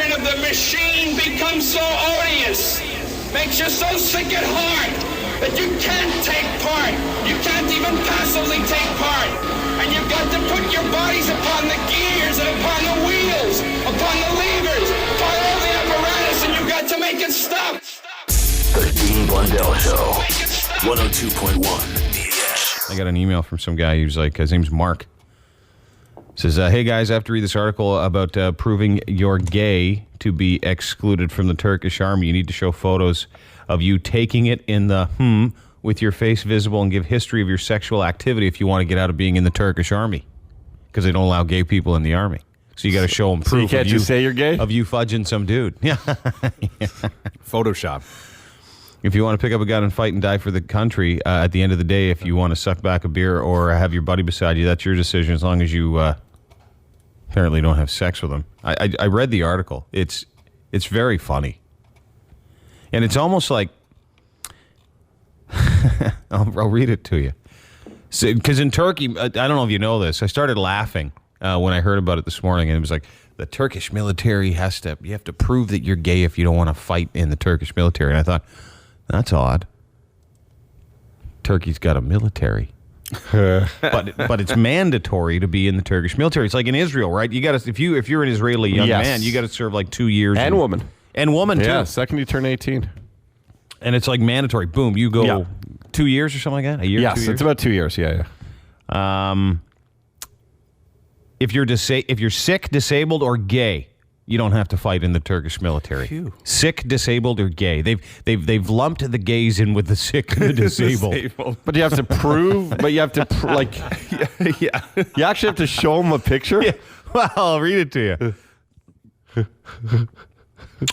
version of the machine becomes so odious, makes you so sick at heart that you can't take part. You can't even passively take part. And you've got to put your bodies upon the gears and upon the wheels, upon the levers, upon all the apparatus, and you've got to make it stop. The Dean Blundell Show, 102.1 DBS. I got an email from some guy who's like, his name's Mark. Says, hey guys, I have to read this article about proving you're gay to be excluded from the Turkish army. You need to show photos of you taking it in the with your face visible and give history of your sexual activity if you want to get out of being in the Turkish army. Because they don't allow gay people in the army. So you got to show them proof. So you can't just say you're gay? Of you fudging some dude. Yeah. Photoshop. If you want to pick up a gun and fight and die for the country, at the end of the day, if you want to suck back a beer or have your buddy beside you, that's your decision as long as you apparently don't have sex with them. I read the article. It's very funny. And it's almost like, I'll read it to you. Because in Turkey, I don't know if you know this, I started laughing when I heard about it this morning, and it was like, the Turkish military you have to prove that you're gay if you don't want to fight in the Turkish military. And I thought, that's odd. Turkey's got a military. but it's mandatory to be in the Turkish military. It's like in Israel, right? You got to if you're an Israeli young man, you got to serve like 2 years. And woman. And woman too. Yeah, second you turn 18. And it's like mandatory. Boom, you go 2 years or something like that? A year? Yes, 2 years? it's about 2 years. Yeah. If you're sick, disabled, or gay, you don't have to fight in the Turkish military. Phew. Sick, disabled, or gay. They've lumped the gays in with the sick and the disabled. But you have to prove. But you have to yeah. You actually have to show them a picture. Yeah. Well, I'll read it to you.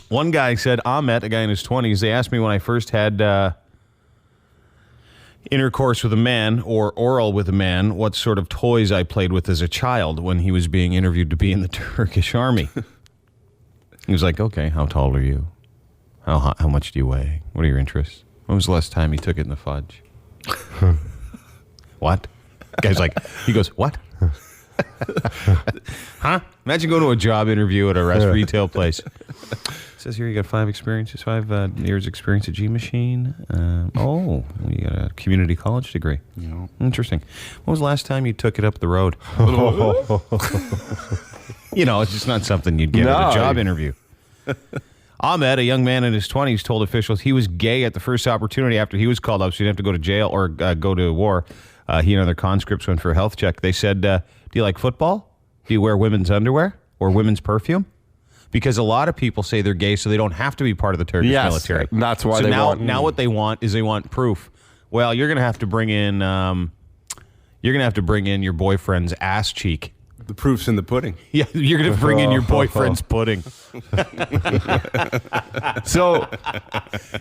One guy said, Ahmet, a guy in his 20s, they asked me when I first had intercourse with a man or oral with a man what sort of toys I played with as a child when he was being interviewed to be in the Turkish army. He was like, okay, how tall are you? How much do you weigh? What are your interests? When was the last time you took it in the fudge? What? The guy's like, he goes, what? Huh? Imagine going to a job interview at a retail place. It says here you got 5 years experience at G-Machine. You got a community college degree. Yeah. Interesting. When was the last time you took it up the road? It's just not something you'd get at a job interview. Ahmed, a young man in his 20s, told officials he was gay at the first opportunity after he was called up, so he didn't have to go to jail or go to war. He and other conscripts went for a health check. They said, do you like football? Do you wear women's underwear or women's perfume? Because a lot of people say they're gay, so they don't have to be part of the Turkish military. That's why now what they want is they want proof. Well, you're going to have to bring in your boyfriend's ass cheek. The proof's in the pudding. Yeah, you're going to bring in your boyfriend's pudding. So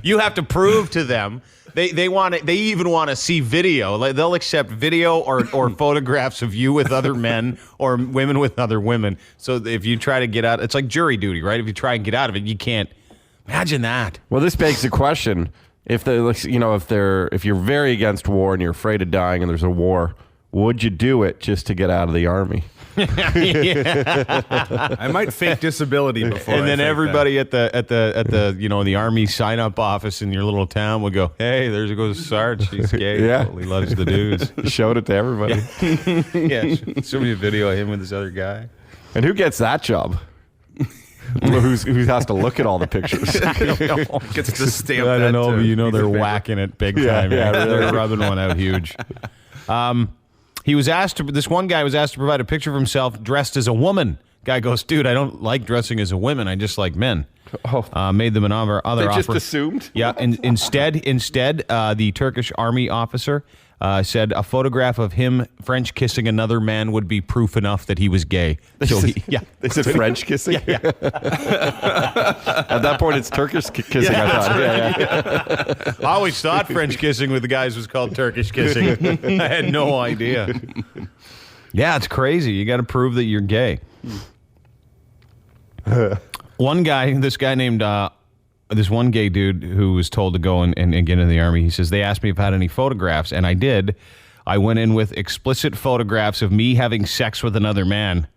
you have to prove to them. They even want to see video. They'll accept video or photographs of you with other men or women with other women. So if you try to get out, it's like jury duty, right? If you try and get out of it, you can't. Imagine that. Well, this begs the question: if you're very against war and you're afraid of dying and there's a war, would you do it just to get out of the army? I might fake disability before. And then everybody at the army sign up office in your little town would go, "Hey, there goes Sarge. He's gay. Yeah. Well, he loves the dudes." Showed it to everybody. Yeah, show me a video of him with this other guy. And who gets that job? Who has to look at all the pictures? Gets to stamp. I don't know, but they're paper. Whacking it big time. Yeah, They're rubbing one out huge. This one guy was asked to provide a picture of himself dressed as a woman. Guy goes, dude, I don't like dressing as a woman. I just like men. Made them an other offer. They just assumed? Yeah. Instead, the Turkish army officer said a photograph of him French kissing another man would be proof enough that he was gay. So They said French kissing? Yeah. At that point, it's Turkish kissing, I thought. Yeah. I always thought French kissing with the guys was called Turkish kissing. I had no idea. Yeah, it's crazy. You got to prove that you're gay. This one gay dude who was told to go and get into the army, he says, they asked me if I had any photographs, and I did. I went in with explicit photographs of me having sex with another man.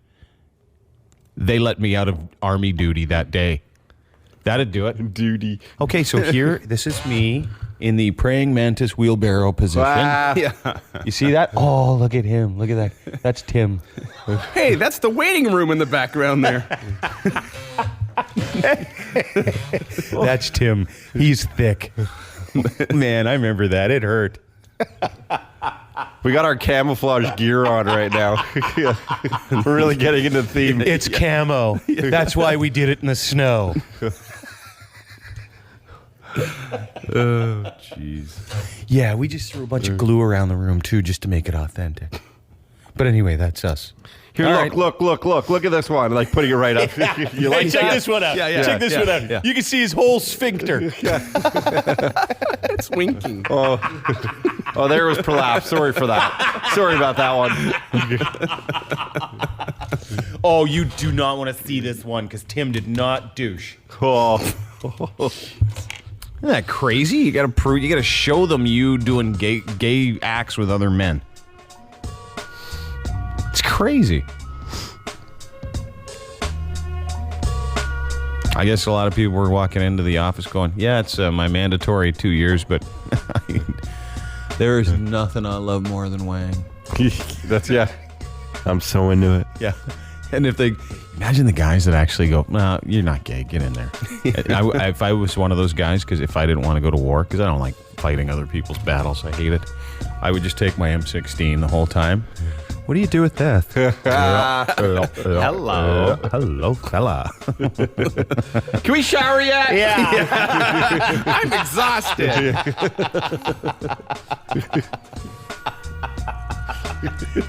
they let me out of Army duty that day. That'd do it. Duty. Okay, so here, this is me in the praying mantis wheelbarrow position. Yeah. You see that? Oh, look at him. Look at that. That's Tim. Hey, that's the waiting room in the background there. That's Tim. He's thick. Man, I remember that. It hurt. We got our camouflage gear on right now. We're really getting into the theme. It's camo. That's why we did it in the snow. Oh, jeez. Yeah, we just threw a bunch of glue around the room, too, just to make it authentic. But anyway, that's us. Here, look at this one. Like putting it right up. You like Check that? this one out. Yeah, Check this one out. yeah. You can see his whole sphincter. It's winking. Oh, there was prolapse. Sorry for that. Sorry about that one. Oh, you do not want to see this one because Tim did not douche. Oh. Isn't that crazy? You got to show them you doing gay acts with other men. It's crazy. I guess a lot of people were walking into the office going, yeah, it's my mandatory 2 years, but there is nothing I love more than Wang. Yeah. I'm so into it. Yeah. And if they imagine the guys that actually go, no, you're not gay, get in there. If I was one of those guys, because if I didn't want to go to war, because I don't like fighting other people's battles, I hate it, I would just take my M16 the whole time. What do you do with that? Hello, fella. Can we shower yet? Yeah. I'm exhausted.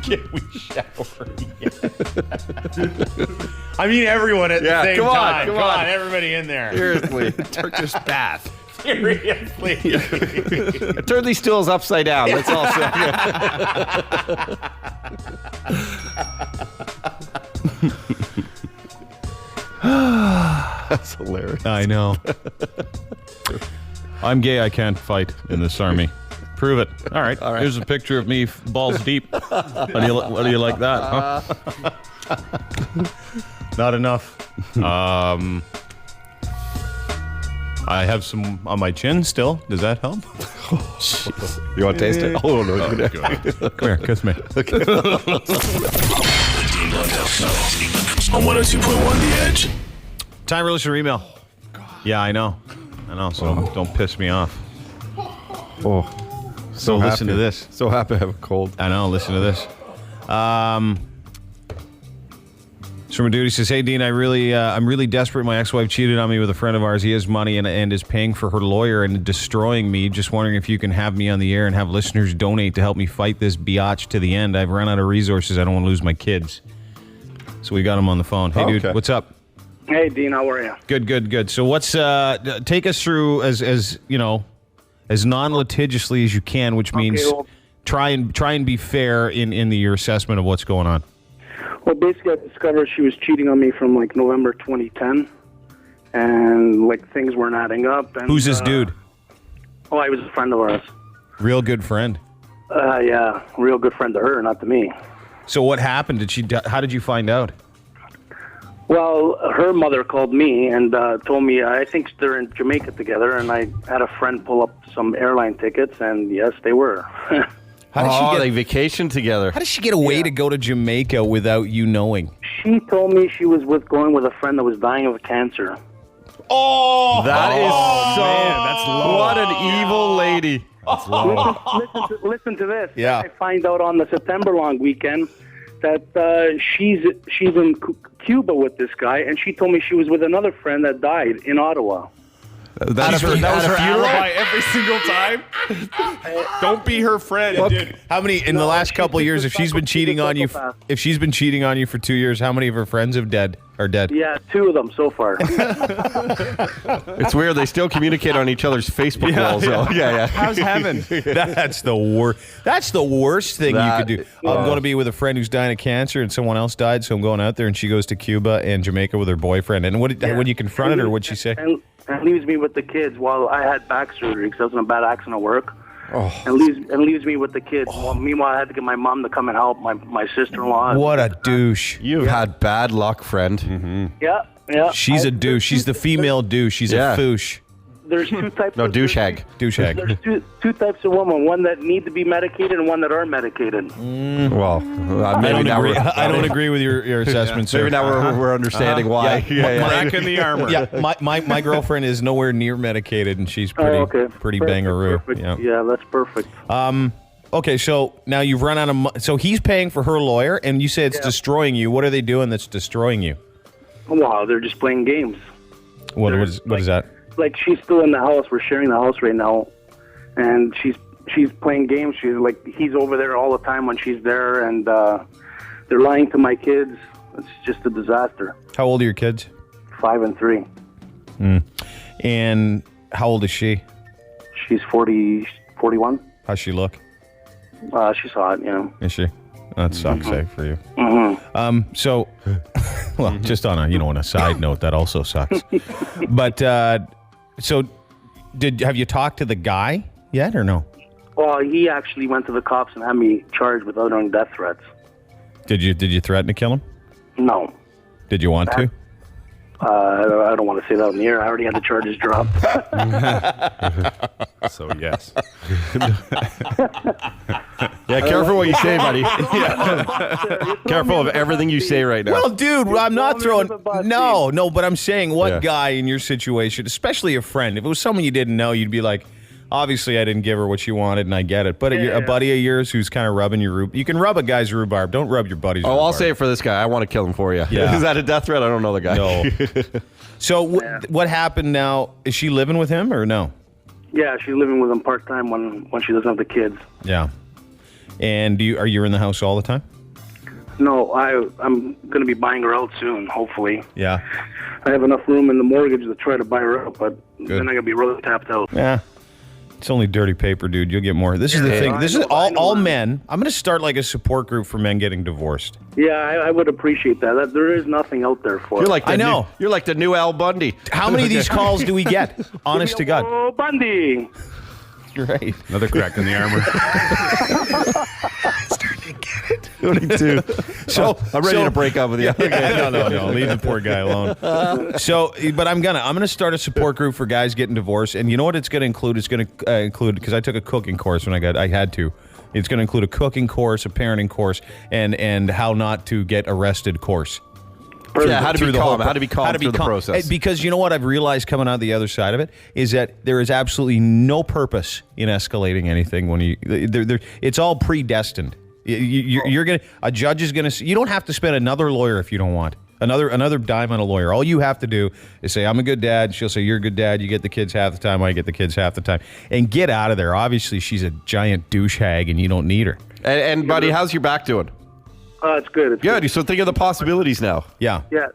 Can we shower yet? I mean, everyone at the same time. Come on, everybody in there. Seriously. Turkish bath. Seriously. Turn these stools upside down. That's all. That's hilarious. I know. I'm gay. I can't fight in this army. Prove it. All right. Here's a picture of me balls deep. What do you like that? Huh? Not enough. I have some on my chin still. Does that help? You want to taste it? Oh, no. Come here, kiss me. The Dean Blundell Show on 102.1 The Edge. Time for listener email. Yeah, I know. So don't piss me off. Oh, So listen to this. So happy I have a cold. I know. Listen to this. Sherman Duty says, "Hey Dean, I'm really desperate. My ex-wife cheated on me with a friend of ours. He has money and is paying for her lawyer and destroying me. Just wondering if you can have me on the air and have listeners donate to help me fight this biatch to the end. I've run out of resources. I don't want to lose my kids." So we got him on the phone. Hey, dude, what's up? Hey, Dean, how are you? Good. So what's take us through as you know, as non-litigiously as you can, which means try and be fair in your assessment of what's going on. Well, basically, I discovered she was cheating on me from like November 2010, and like things weren't adding up. And, Who's this dude? Oh, he was a friend of ours. Real good friend. Yeah, real good friend to her, not to me. So what happened? How did you find out? Well, her mother called me and told me I think they're in Jamaica together, and I had a friend pull up some airline tickets, and yes, they were. How did she get? They vacationed together. How did she get away to go to Jamaica without you knowing? She told me she was going with a friend that was dying of cancer. Oh, That is so. man, that's low. What an evil lady. Listen to this. Yeah. I find out on the September long weekend that she's in Cuba with this guy, and she told me she was with another friend that died in Ottawa. That was her alibi every single time. Don't be her friend. Dude. How many in the last couple of years? If she's been cheating on you, for 2 years, how many of her friends are dead? Yeah, 2 of them so far. It's weird. They still communicate on each other's Facebook walls. Yeah. How's heaven? That's the worst. That's the worst thing you could do. I'm going to be with a friend who's dying of cancer, and someone else died, so I'm going out there, and she goes to Cuba and Jamaica with her boyfriend. And when you confronted her, what'd she say? And leaves me with the kids while I had back surgery because I was in a bad accident at work. and leaves me with the kids. Well, meanwhile, I had to get my mom to come and help my sister-in-law. What a douche. You've had bad luck, friend. Mm-hmm. Yeah. She's a douche. She's the female douche. She's a foosh. There's two types. No, douchehag. Douchehag. There's two types of women. One that need to be medicated and one that are medicated. Well, I don't agree with your assessment, sir. Maybe now we're understanding why. Crack in the armor. Yeah, my girlfriend is nowhere near medicated, and she's pretty bangaroo. Yeah, that's perfect. Okay, so now you've run out of money. So he's paying for her lawyer, and you say it's destroying you. What are they doing that's destroying you? Wow, they're just playing games. What is that? Like, she's still in the house. We're sharing the house right now, and she's playing games. She's like, he's over there all the time when she's there, and they're lying to my kids. It's just a disaster. How old are your kids? 5 and 3. And how old is she? She's 41. How's she look? She's hot, you know. Is she? That sucks, for you. Mm-hmm. So, well, just on a side note, that also sucks. But so, have you talked to the guy yet, or no? Well, he actually went to the cops and had me charged with uttering death threats. Did you threaten to kill him? No. Did you want to? I don't want to say that on the air. I already had the charges dropped. So, yes. Yeah, careful what you say, buddy. Careful of everything you say right now. Well, dude, I'm not throwing... No, but I'm saying what guy in your situation, especially a friend, if it was someone you didn't know, you'd be like, obviously I didn't give her what she wanted, and I get it. But a buddy of yours who's kind of rubbing your rhubarb... You can rub a guy's rhubarb. Don't rub your buddy's rhubarb. I'll say it for this guy. I want to kill him for you. Yeah. Is that a death threat? I don't know the guy. No. So what happened now? Is she living with him or no? Yeah, she's living with him part-time when she doesn't have the kids. Yeah. And are you in the house all the time? No, I'm going to be buying her out soon, hopefully. Yeah. I have enough room in the mortgage to try to buy her out, but then I'm going to be really tapped out. Yeah. It's only dirty paper, dude. You'll get more. This is the thing. This is all men. I'm going to start like a support group for men getting divorced. Yeah, I would appreciate that. There is nothing out there for it. You're like the new Al Bundy. How many of these calls do we get? Honest to God. Oh, Bundy. You're right. Another crack in the armor. Starting to get it. 22. So I'm ready to break up with you. No. Leave the poor guy alone. But I'm gonna start a support group for guys getting divorced, and you know what it's gonna include? It's gonna include, because I took a cooking course when I had to. It's gonna include a cooking course, a parenting course, and how not to get arrested course. Yeah, how to be calm through the process. Because you know what I've realized coming out the other side of it is that there is absolutely no purpose in escalating anything when it's all predestined. A judge is gonna. You don't have to spend another lawyer if you don't want another dime on a lawyer. All you have to do is say, "I'm a good dad." She'll say, "You're a good dad." You get the kids half the time. I get the kids half the time, and get out of there. Obviously, she's a giant douchehag, and you don't need her. And buddy, how's your back doing? It's good. It's good. So think of the possibilities now. Yeah. Yeah.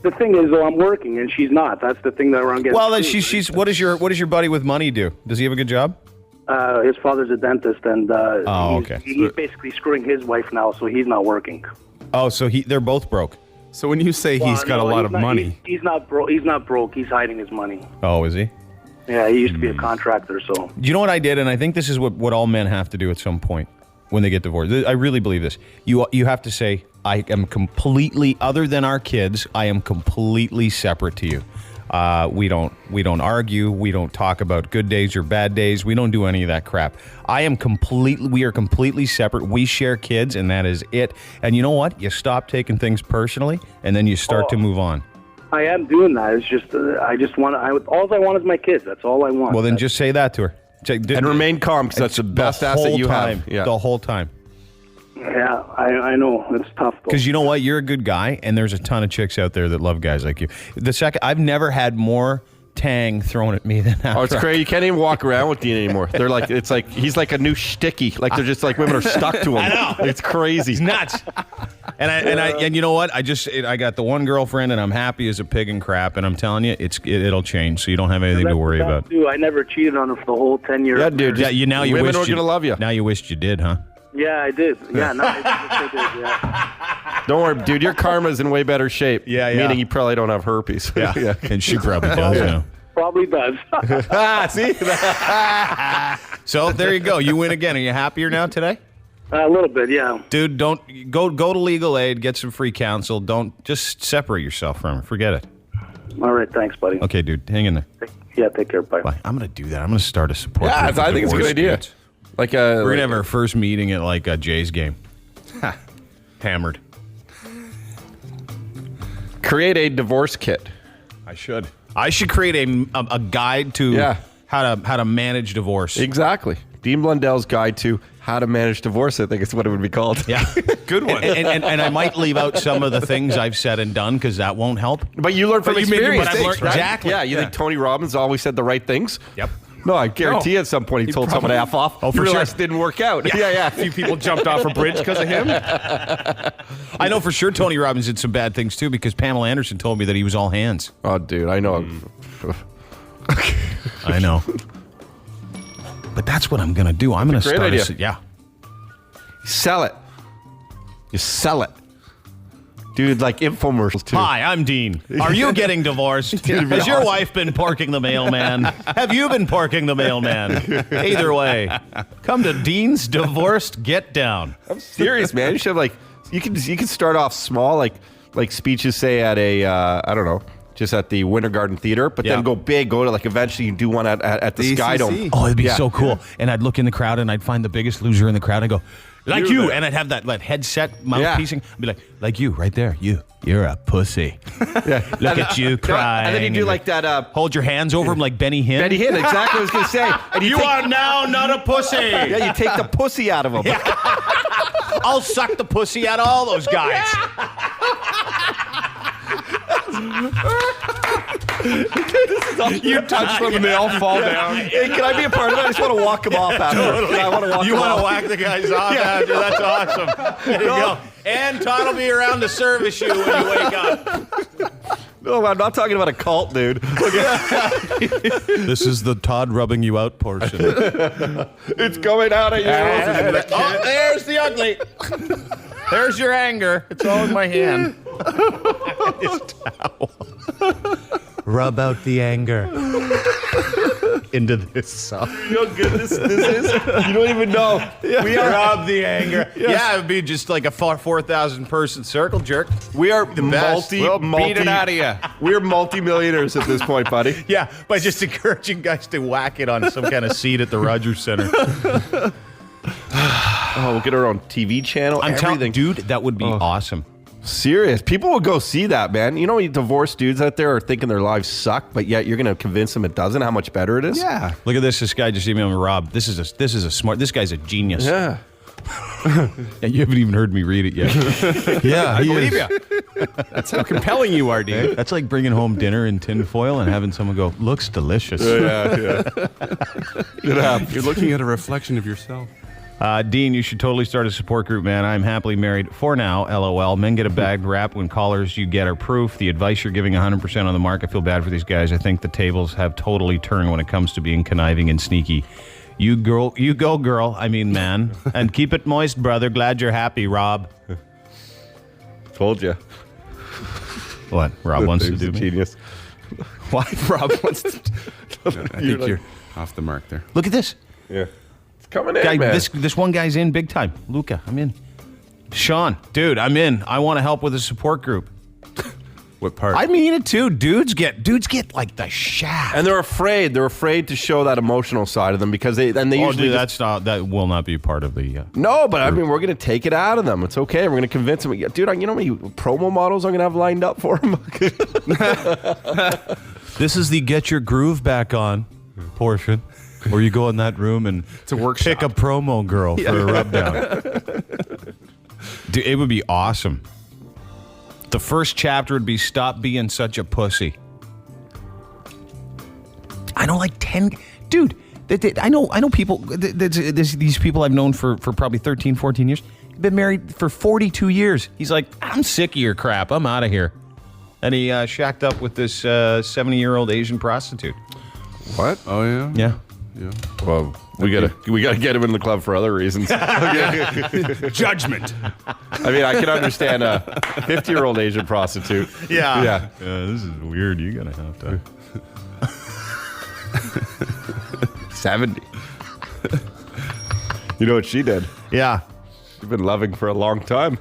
The thing is, though, I'm working and she's not. That's the thing that I'm getting. Well, then she's. What does your buddy with money do? Does he have a good job? His father's a dentist, and okay. He's basically screwing his wife now, so he's not working. Oh, so they're both broke. So when you say he's got a lot of money, he's not broke. He's not broke. He's hiding his money. Oh, is he? Yeah, he used to be a contractor. So you know what I did, and I think this is what all men have to do at some point when they get divorced. I really believe this. You have to say, I am completely, other than our kids, I am completely separate to you. We don't argue. We don't talk about good days or bad days. We don't do any of that crap. We are completely separate. We share kids, and that is it. And you know what? You stop taking things personally, and then you start to move on. I am doing that. It's just, all I want is my kids. That's all I want. Well, then just say that to her. And remain calm, because that's the best asset you have. Yeah. The whole time. Yeah, I know. It's tough, though. Because you know what? You're a good guy, and there's a ton of chicks out there that love guys like you. I've never had more tang thrown at me than that. Oh, it's crazy. You can't even walk around with Dean anymore. They're like, it's like, he's like a new shticky. Like, they're just like, women are stuck to him. I know. It's crazy. He's nuts. And you know what? I got the one girlfriend, and I'm happy as a pig and crap, and I'm telling you, it'll change, so you don't have anything to worry about. I never cheated on her for the whole 10 years. Yeah, dude. Women are going to love you. Now you wished you did, huh? Yeah, I did. Yeah, no, I did, yeah. Don't worry, dude. Your karma's in way better shape. Yeah. Meaning you probably don't have herpes. Yeah. And she probably does now. Probably does. See? So there you go. You win again. Are you happier now today? A little bit, yeah. Dude, don't go to legal aid, get some free counsel. Don't just separate yourself from it. Forget it. All right, thanks, buddy. Okay, dude, hang in there. Yeah, take care. Bye. Bye. I'm gonna do that. I'm gonna start a support. Yeah, group for I think it's a good divorce idea. dudes. Like We're gonna have our first meeting at like a Jays game. Hammered. create a divorce kit. I should create a guide to how to manage divorce. Exactly. Dean Blundell's guide to how to manage divorce, I think is what it would be called. Yeah. Good one. And I might leave out some of the things I've said and done because that won't help. But you learn from But you made your experience. mistakes, right? Exactly. Yeah, you think Tony Robbins always said the right things? Yep. No, I guarantee at some point he told someone to F off. Oh, for you realized sure. it didn't work out. Yeah. A few people jumped off a bridge because of him. I know for sure Tony Robbins did some bad things too because Pamela Anderson told me that he was all hands. Oh, dude, I know. I know. But that's what I'm going to do. I'm going to great start idea. yeah. Sell it. You sell it. Dude, like infomercials too. Hi, I'm Dean. Are you getting divorced? Has your wife been porking the mailman? Have you been porking the mailman? Either way, come to Dean's Divorced Get Down. I'm serious, man. You should have like you can start off small, like speeches, say at a I don't know, just at the Winter Garden Theater, but then go big. Go to like eventually you do one at the Sky Dome. Oh, it'd be so cool. And I'd look in the crowd and I'd find the biggest loser in the crowd and go, like you. And I'd have that headset mouthpiecing. I'd be like you right there. You're a pussy. Look at you crying. And then you do like that. Hold your hands over him like Benny Hinn. Benny Hinn, exactly what I was going to say. And You are now not a pussy. Yeah, you take the pussy out of him. I'll suck the pussy out of all those guys. You touch them and they all fall down. Hey, can I be a part of it? I just want to walk him off after. I want to walk You him want off. to whack the guys off after? That's awesome. There you go. And Todd will be around to service you when you wake up. No, I'm not talking about a cult, dude. This is the Todd rubbing you out portion. It's coming out of you. Oh, there's the ugly. There's your anger. It's all in my hand. This towel. Rub out the anger into this song. You know how good this is? You don't even know. We are Rub the anger. Yeah, it'd be just like a 4,000 person circle jerk. We are best. multi. Beat it out of you. We're multi-millionaires at this point, buddy. Yeah, by just encouraging guys to whack it on some kind of seat at the Rogers Center. Oh, we'll get our own TV channel. I'm telling everything. dude, that would be awesome. Serious. People will go see that, man. You know, divorced dudes out there are thinking their lives suck, but yet you're going to convince them it doesn't. How much better it is? Yeah. Look at this. This guy just emailed me, Rob. This is a smart. This guy's a genius. Yeah. Yeah, you haven't even heard me read it yet. Yeah, I believe you. That's how compelling you are, Dean. That's like bringing home dinner in tinfoil and having someone go, "Looks delicious." Yeah. You're looking at a reflection of yourself. Dean, you should totally start a support group, man. I'm happily married for now, LOL. Men get a bad rap when callers you get are proof. The advice you're giving 100% on the mark. I feel bad for these guys. I think the tables have totally turned when it comes to being conniving and sneaky. You go, girl. I mean, man. And keep it moist, brother. Glad you're happy, Rob. Told you. What? Rob wants to He's do a me? genius. Why? Rob wants to. I think you're off the mark there. Look at this. Yeah. It's coming in, Guy, man. this one guy's in big time. Luca, I'm in. Sean, dude, I'm in. I want to help with a support group. What part? I mean it too. Dudes get like the shaft. And they're afraid. They're afraid to show that emotional side of them because they usually just, that will not be part of the. no, but I mean we're gonna take it out of them. It's okay. We're gonna convince them. Dude, you know how many promo models I'm gonna have lined up for them? This is the get your groove back on portion, where you go in that room and It's a workshop. pick a promo girl for a rub down. Dude, it would be awesome. The first chapter would be "Stop Being Such a Pussy." I know, like 10, dude. I know people. These people I've known for probably 13, 14 years. Been married for 42 years. He's like, I'm sick of your crap. I'm out of here. And he shacked up with this 70-year-old Asian prostitute. What? Oh, yeah? Yeah. Yeah. Well, we gotta get him in the club for other reasons. Judgment. I mean, I can understand a 50-year-old Asian prostitute. Yeah. This is weird. You're gonna have to. 70. You know what she did? Yeah. She's been loving for a long time.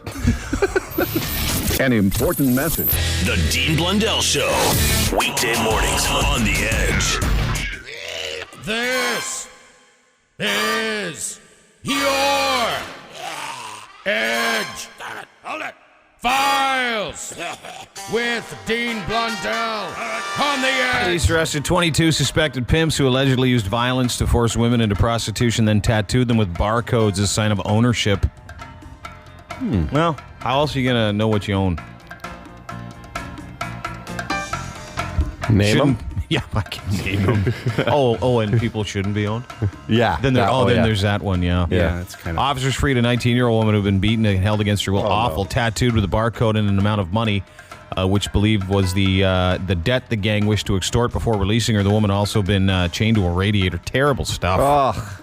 An important message. The Dean Blundell Show. Weekday mornings on The Edge. This is your Edge. Hold it. Files with Dean Blundell on The Edge. Police arrested 22 suspected pimps who allegedly used violence to force women into prostitution, then tattooed them with barcodes as a sign of ownership. Well, how else are you going to know what you own? Name them? Yeah, I can name them. oh, and people shouldn't be owned? Yeah. Then there's that one, yeah. Yeah, it's kind of... Officers freed a 19-year-old woman who'd been beaten and held against her will. Awful. Tattooed with a barcode and an amount of money, which believed was the debt the gang wished to extort before releasing her. The woman had also been chained to a radiator. Terrible stuff. Ugh.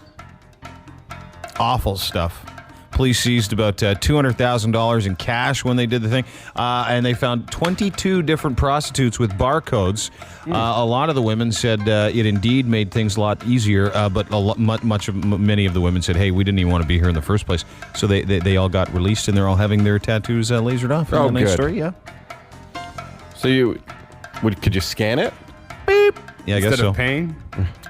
Awful stuff. Police seized about $200,000 in cash when they did the thing, and they found 22 different prostitutes with barcodes. A lot of the women said it indeed made things a lot easier, but many of the women said, "Hey, we didn't even want to be here in the first place." So they all got released, and they're all having their tattoos lasered off. Oh, nice good. story, yeah. So could you scan it? Beep. Yeah, I guess Instead so. of paying?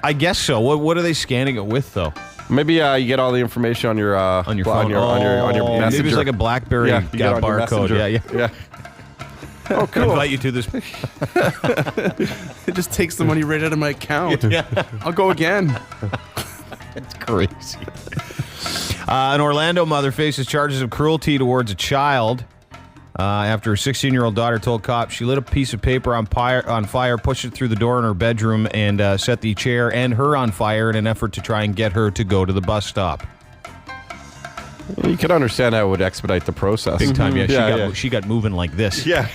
I guess so. What are they scanning it with, though? Maybe you get all the information on your On your phone. on your messenger. Maybe it's like a BlackBerry Yeah, you get on your barcode. messenger. Yeah. Oh, cool. Invite you to this. It just takes the money right out of my account. Yeah. I'll go again. It's crazy. An Orlando mother faces charges of cruelty towards a child after her 16-year-old daughter told cops she lit a piece of paper on fire, pushed it through the door in her bedroom, and set the chair and her on fire in an effort to try and get her to go to the bus stop. You can understand how it would expedite the process. Big time, yeah. Yeah, She got moving like this. yeah.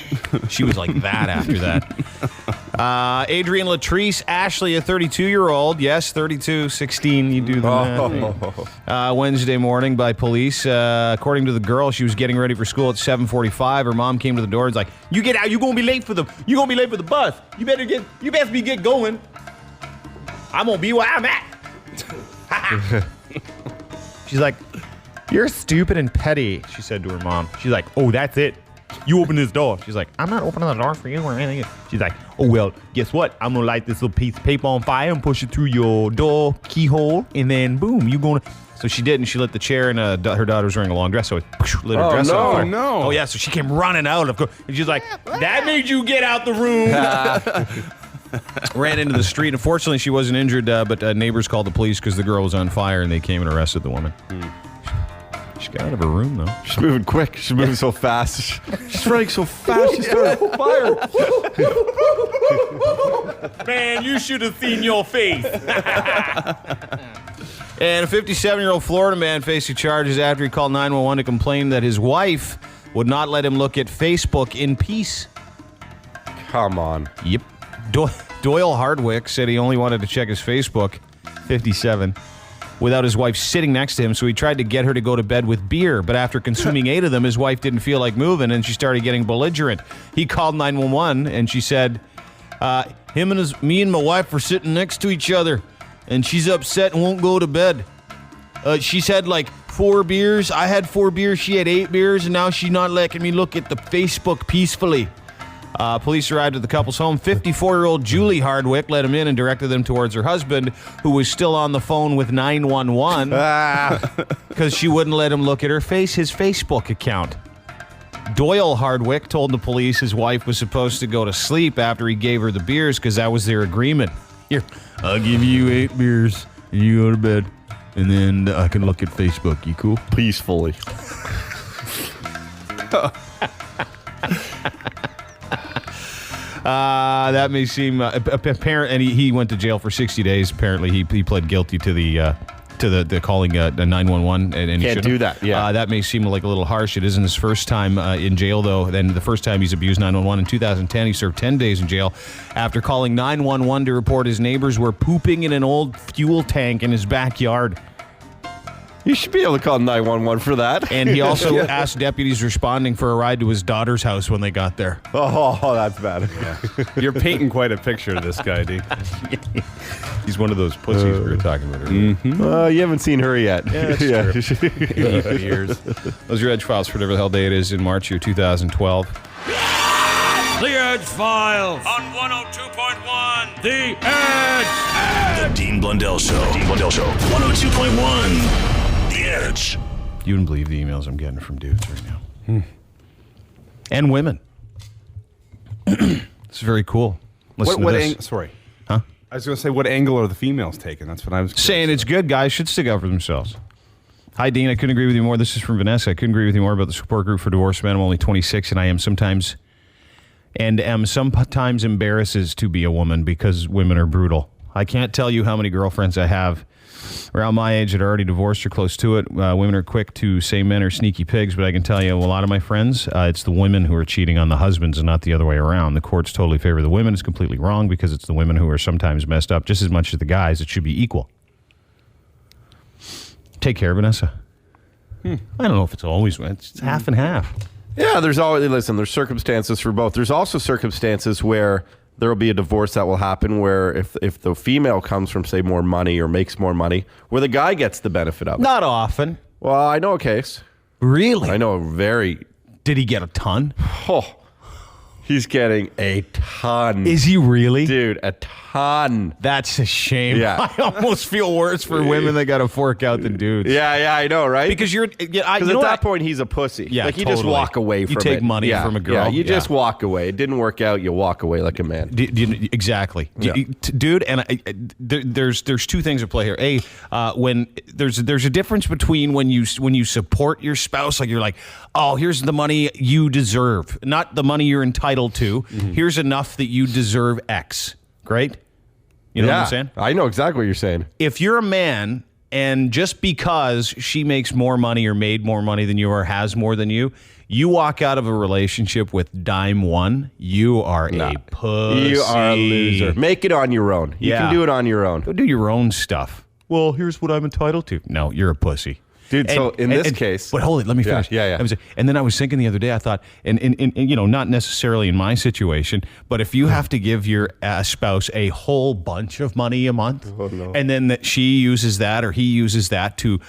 She was like that after that. Adrian Latrice Ashley, a 32-year-old. Yes, 32, 16. You do that. Wednesday morning by police. According to the girl, she was getting ready for school at 7:45. Her mom came to the door and was like, "You get out. You're gonna be late for the bus. You better get going. I'm gonna be where I'm at." She's like, "You're stupid and petty," she said to her mom. She's like, "Oh, that's it. You open this door." She's like, "I'm not opening the door for you or anything." She's like, "Oh, well, guess what? I'm going to light this little piece of paper on fire and push it through your door keyhole, and then boom, you're going to..." So she did, and she lit the chair, and her daughter was wearing a long dress, so it lit her dress on fire. No. Oh, yeah, so she came running out, of course, and she's like, "That made you get out the room." Ran into the street. Unfortunately, she wasn't injured, but neighbors called the police because the girl was on fire, and they came and arrested the woman. She got out of her room, though. She's moving quick. She's moving so fast. She's running so fast. She's starting on fire. Man, you should have seen your face. And a 57-year-old Florida man facing charges after he called 911 to complain that his wife would not let him look at Facebook in peace. Come on. Yep. Doyle Hardwick said he only wanted to check his Facebook, 57, without his wife sitting next to him, so he tried to get her to go to bed with beer. But after consuming 8 of them, his wife didn't feel like moving, and she started getting belligerent. He called 911, and she said, me and my wife were sitting next to each other, and she's upset and won't go to bed. She's had like 4 beers. I had 4 beers. She had 8 beers, and now she's not letting me look at the Facebook peacefully. Police arrived at the couple's home. 54-year-old Julie Hardwick let him in and directed them towards her husband, who was still on the phone with 911 because she wouldn't let him look at his Facebook account. Doyle Hardwick told the police his wife was supposed to go to sleep after he gave her the beers because that was their agreement. Here, I'll give you 8 beers and you go to bed, and then I can look at Facebook. You cool? Peacefully. That may seem apparent, and he went to jail for 60 days. Apparently, he pled guilty to the calling 911, and he Can't do that. Yeah, that may seem like a little harsh. It isn't his first time in jail, though. Then the first time he's abused 911 in 2010, he served 10 days in jail after calling 911 to report his neighbors were pooping in an old fuel tank in his backyard. You should be able to call 911 for that. And he also asked deputies responding for a ride to his daughter's house when they got there. Oh, that's bad. You're painting quite a picture of this guy, Dean. He's one of those pussies we were talking about earlier. You haven't seen her yet. Yeah, that's true. Years. Those are your Edgefiles for whatever the hell day it is in March year 2012. The Edgefiles on 102.1. The Edge. The Dean Blundell Show. Dean Blundell Show. 102.1. The Edge. You wouldn't believe the emails I'm getting from dudes right now. And women. It's very cool. Listen to this. Sorry. Huh? I was going to say, what angle are the females taking? That's what I was Saying it's good. Guys should stick up for themselves. Hi, Dean. I couldn't agree with you more. This is from Vanessa. I couldn't agree with you more about the support group for divorced men. I'm only 26, and I am sometimes embarrasses to be a woman because women are brutal. I can't tell you how many girlfriends I have around my age that are already divorced or close to it. Women are quick to say men are sneaky pigs, but I can tell you a lot of my friends, it's the women who are cheating on the husbands and not the other way around. The courts totally favor the women. It's completely wrong because it's the women who are sometimes messed up just as much as the guys. It should be equal. Take care, Vanessa. I don't know if it's always, it's half and half. Yeah, there's circumstances for both. There's also circumstances where there will be a divorce that will happen where if the female comes from, say, more money or makes more money, where the guy gets the benefit of it. Not often. Well, I know a case. Really? I know a very... Did he get a ton? Oh, he's getting a ton. Is he really? Dude, a ton. That's a shame. Yeah. I almost feel worse for women that got to fork out than dudes. Yeah, I know, right? Because at that point, he's a pussy. Yeah, like, you just walk away from it. You take money from a girl. Yeah, you just walk away. It didn't work out. You walk away like a man. Exactly. Yeah. Dude, and there's two things at play here. When there's a difference between when you support your spouse, like you're like, oh, here's the money you deserve, not the money you're entitled to. Mm-hmm. Here's enough that you deserve X. Great? You know what I'm saying? I know exactly what you're saying. If you're a man and just because she makes more money or made more money than you or has more than you walk out of a relationship with dime one, you are a pussy. You are a loser. Make it on your own. You can do it on your own. Go do your own stuff. Well, here's what I'm entitled to. No, you're a pussy. Dude, so in this case... But hold it, let me finish. Yeah. And then I was thinking the other day, I thought, and not necessarily in my situation, but if you have to give your spouse a whole bunch of money a month, and then that she uses that or he uses that to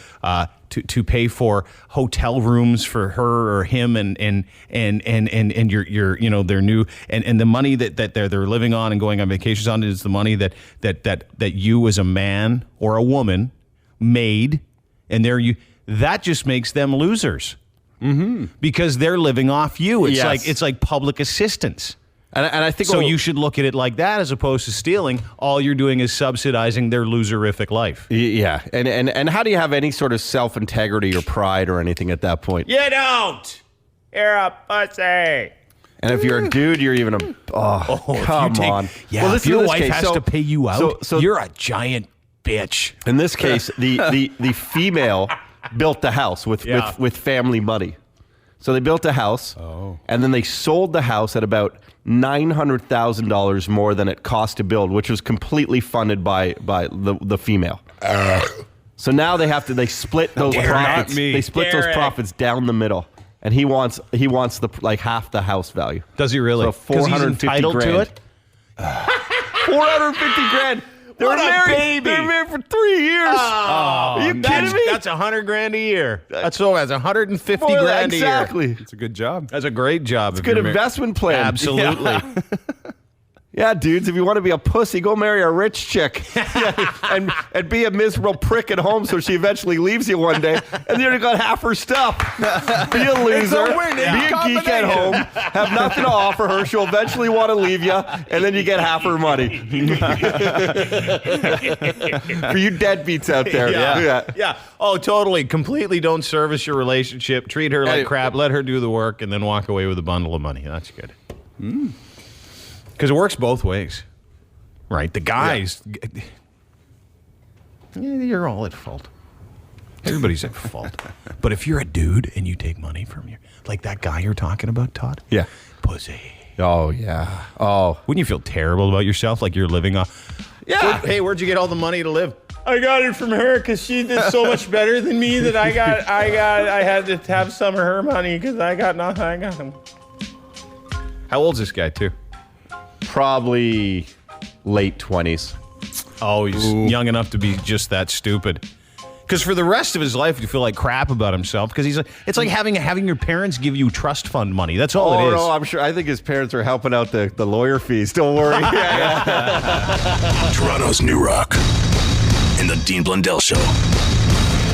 pay for hotel rooms for her or him and your their new and the money that they're living on and going on vacations on is the money that you as a man or a woman made. And that just makes them losers because they're living off you. It's like public assistance. And I think so. You should look at it like that as opposed to stealing. All you're doing is subsidizing their loserific life. Yeah, and how do you have any sort of self-integrity or pride or anything at that point? You don't. You're a pussy. And if you're a dude, you're even a come on. Yeah, well, if your wife has to pay you out, so you're a giant bitch. In this case, the female built the house with family money. So they built a house, and then they sold the house at about $900,000 more than it cost to build, which was completely funded by the female. So now they split those profits. They split those profits down the middle, and he wants the half the house value. Does he really? So 450 grand. To it? 450 grand. They're married for 3 years. Are you kidding me? That's $100,000 a year. That's $150 grand a year. Exactly. It's a good job. That's a great job. It's a good investment plan. Absolutely. Yeah, dudes, if you want to be a pussy, go marry a rich chick and be a miserable prick at home so she eventually leaves you one day, and then you got half her stuff. Be a loser, be a geek at home, have nothing to offer her. She'll eventually want to leave you, and then you get half her money. For you deadbeats out there. Yeah. Oh, totally. Completely don't service your relationship. Treat her like crap. Let her do the work, and then walk away with a bundle of money. That's good. Because it works both ways, right? The guys, you're all at fault. Everybody's at fault. But if you're a dude and you take money from like that guy you're talking about, Todd? Yeah. Pussy. Oh, yeah. Oh. Wouldn't you feel terrible about yourself? Like you're living off... Yeah. Hey, where'd you get all the money to live? I got it from her because she did so much better than me that I had to have some of her money because I got nothing. I got them. How old's this guy, too? Probably late 20s. Oh, he's young enough to be just that stupid. Because for the rest of his life, you feel like crap about himself. Because it's like having your parents give you trust fund money. That's all it is. No, I'm sure. I think his parents are helping out the lawyer fees. Don't worry. Toronto's New Rock in the Dean Blundell Show.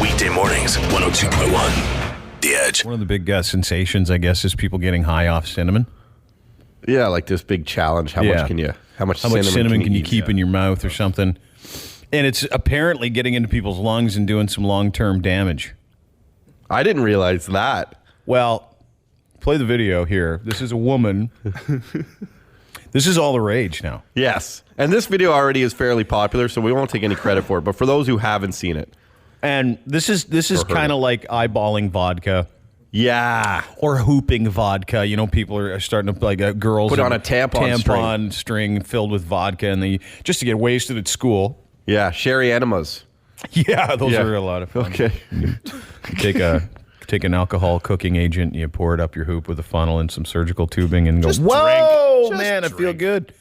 Weekday mornings, 102.1. The Edge. One of the big sensations, I guess, is people getting high off cinnamon. Yeah, like this big challenge. How much cinnamon can you keep in your mouth or something? And it's apparently getting into people's lungs and doing some long-term damage. I didn't realize that. Well, play the video here. This is a woman. This is all the rage now. Yes. And this video already is fairly popular, so we won't take any credit for it. But for those who haven't seen it. And this is kind of like eyeballing vodka. Yeah. Or hooping vodka. You know, people are starting to, like, girls put on a tampon string filled with vodka, and just to get wasted at school. Yeah, sherry enemas. Yeah, those are a lot of fun. Okay. Take an alcohol cooking agent, you pour it up your hoop with a funnel and some surgical tubing and go, whoa, man, I feel good.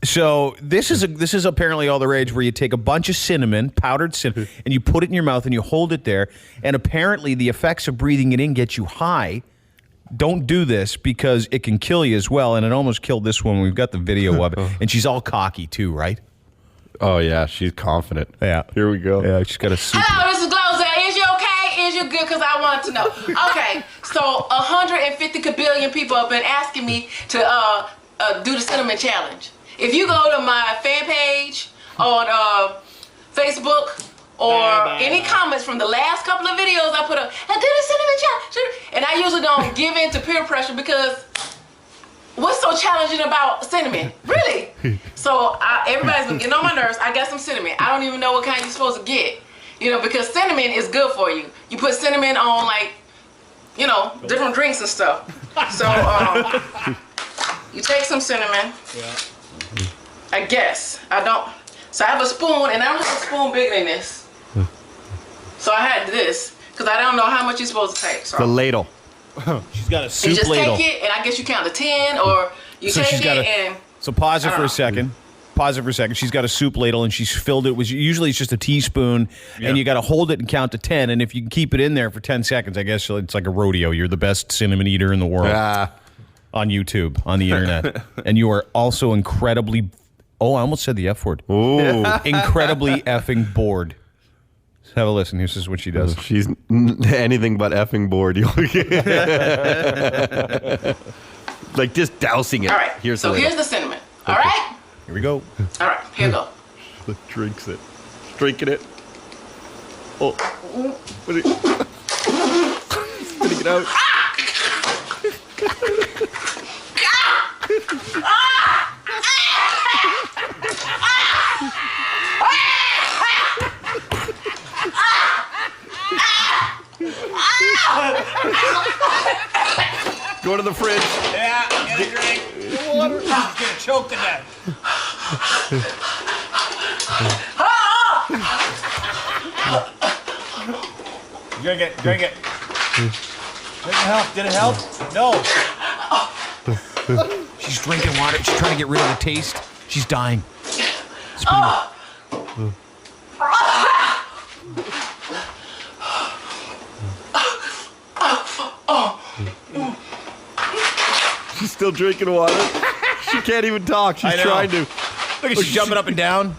So this is apparently all the rage, where you take a bunch of cinnamon, powdered cinnamon, and you put it in your mouth and you hold it there. And apparently the effects of breathing it in get you high. Don't do this because it can kill you as well. And it almost killed this one. We've got the video of it. And she's all cocky too, right? Oh, yeah. She's confident. Yeah. Here we go. Yeah, she's got a suit. Hello, this is Gloza. Is you okay? Is you good? Because I wanted to know. Okay, so 150 billion people have been asking me to do the cinnamon challenge. If you go to my fan page on Facebook or any comments from the last couple of videos I put up, I did a cinnamon challenge. And I usually don't give in to peer pressure because what's so challenging about cinnamon? Really? So everybody's been getting on my nerves. I got some cinnamon. I don't even know what kind you're supposed to get. You know, because cinnamon is good for you. You put cinnamon on, like, you know, different drinks and stuff. So you take some cinnamon. Yeah. I guess. I don't. So I have a spoon, and I don't have a spoon bigger than this. So I had this, because I don't know how much you're supposed to take. So. The ladle. She's got a soup you just ladle. take it, and I guess you count to 10, or you take it and... So pause it for a second. Pause it for a second. She's got a soup ladle, and she's filled it with, usually it's just a teaspoon, and you got to hold it and count to 10, and if you can keep it in there for 10 seconds, I guess it's like a rodeo. You're the best cinnamon eater in the world. On YouTube, on the internet. And you are also incredibly... Oh, I almost said the F word. Ooh. Incredibly effing bored. Let's have a listen. This is what she does. She's anything but effing bored. Like just dousing it. All right. Here's the cinnamon. All right? Here we go. All right. Here we go. Drinks it. Drinking it. Oh. What is it? Spitting it out. Go to the fridge. Yeah, get a drink. Water. She's gonna choke to death. Drink it. Drink it. Did it help? No. She's drinking water. She's trying to get rid of the taste. She's dying. She's still drinking water. She can't even talk. She's trying to. Look at she's jumping up and down.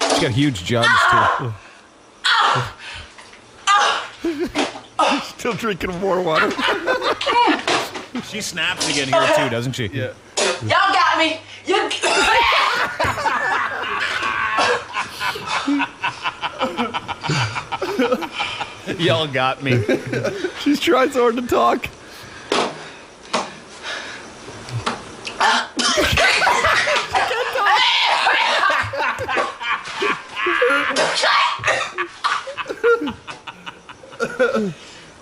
She's got huge jugs too. Still drinking more water. She snaps again here too, doesn't she? Yeah. Y'all got me. Y'all got me. She's trying so hard to talk.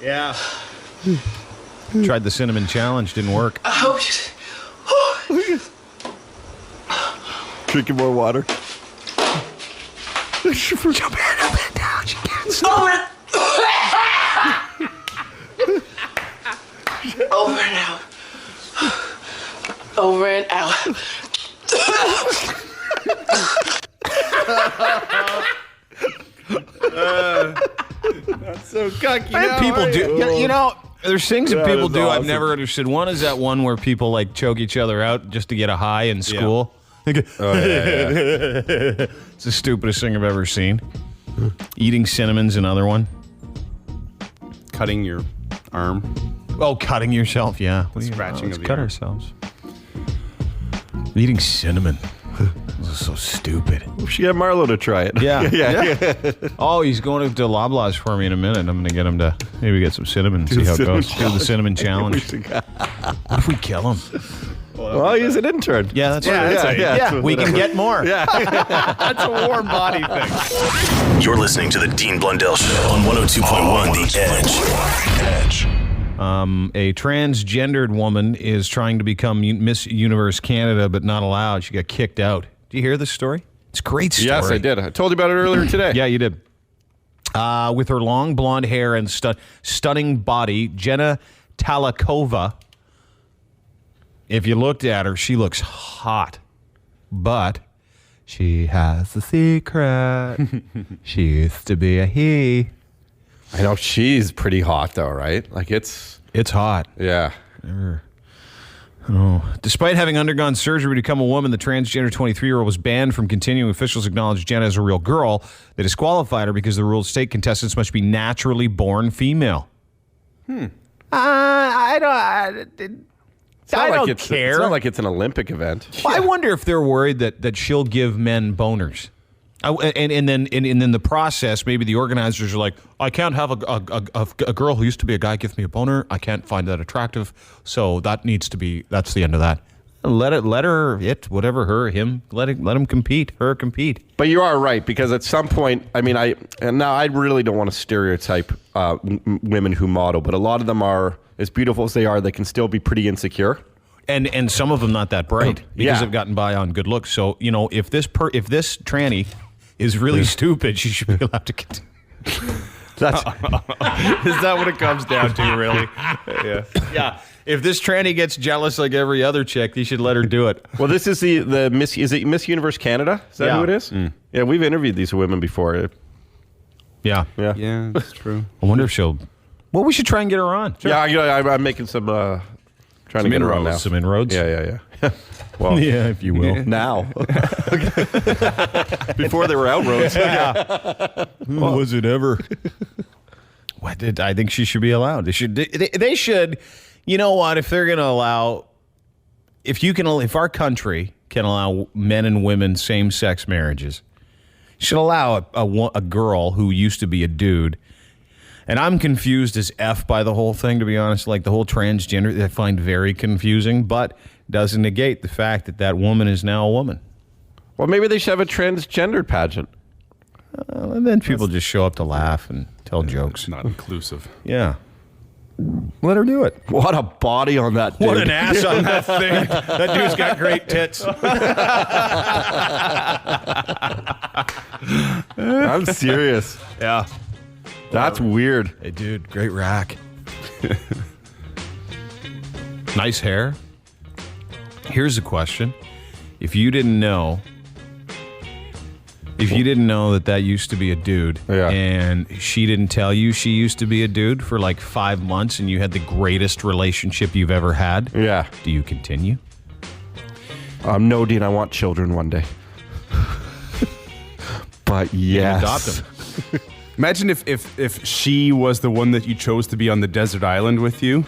Yeah. Tried the cinnamon challenge, didn't work. Drinking more water. Jump up and down. She can't stop. Over and out. Over and out. That's so cocky. And people do. You know, there's things that people do I've never understood. One is that one where people like choke each other out just to get a high in school. Yeah. It's the stupidest thing I've ever seen. Eating cinnamon's another one. Cutting your arm. Oh, cutting yourself, yeah. Scratching Let's of the cut arm. ourselves. Eating cinnamon. This is so stupid. We should get Marlo to try it. Yeah. Oh, he's going to Loblaws for me in a minute. I'm going to get him to maybe get some cinnamon and see how it goes. Do the cinnamon challenge. What if we kill him? Well, he's an intern. Yeah, that's right. Yeah, we can get more. Yeah. That's a warm body thing. You're listening to the Dean Blundell Show on 102.1 The Edge. A transgendered woman is trying to become Miss Universe Canada, but not allowed. She got kicked out. Do you hear this story? It's a great story. Yes, I did. I told you about it earlier today. Yeah, you did. With her long blonde hair and stunning body, Jenna Talakova, if you looked at her, she looks hot. But she has a secret. She used to be a he. I know she's pretty hot though, right? Like it's hot. Yeah. Despite having undergone surgery to become a woman, the transgender 23-year-old was banned from continuing. Officials acknowledged Jenna as a real girl. They disqualified her because the rules state contestants must be naturally born female. I don't care. It's not like it's an Olympic event. Well, I wonder if they're worried that she'll give men boners. And then in the process, maybe the organizers are like, I can't have a girl who used to be a guy give me a boner. I can't find that attractive. So that's the end of that. Let him compete, her compete. But you are right, because at some point, I mean, I really don't want to stereotype women who model, but a lot of them are, as beautiful as they are, they can still be pretty insecure. And some of them not that bright because they've gotten by on good looks. So, if this tranny is really stupid, she should be allowed to continue. Is that what it comes down to, really? Yeah. If this tranny gets jealous like every other chick, you should let her do it. Well, this is the Miss. Is it Miss Universe Canada? Is that who it is? Yeah, we've interviewed these women before. Yeah, that's true. I wonder if she'll. Well, we should try and get her on. Sure. Yeah, I'm making some. Trying to get her on now. Some inroads. Yeah. Well, yeah, if you will. Now. Before they were outroads. Was it ever? I think she should be allowed. They should. You know what? If they're going to allow, if our country can allow men and women same-sex marriages, should allow a girl who used to be a dude. And I'm confused as F by the whole thing, to be honest. Like the whole transgender, I find very confusing, but doesn't negate the fact that woman is now a woman. Well, maybe they should have a transgendered pageant. And then people just show up to laugh and tell jokes. Not inclusive. Yeah. Let her do it. What a body on that dude. What an ass on that thing. That dude's got great tits. I'm serious. Yeah. That's weird. Hey, dude, great rack. Nice hair. Here's a question. If you didn't know that used to be a dude, and she didn't tell you she used to be a dude for like 5 months, and you had the greatest relationship you've ever had, do you continue? No, Dean, I want children one day. But yes. Adopt them. Imagine if she was the one that you chose to be on the desert island with you.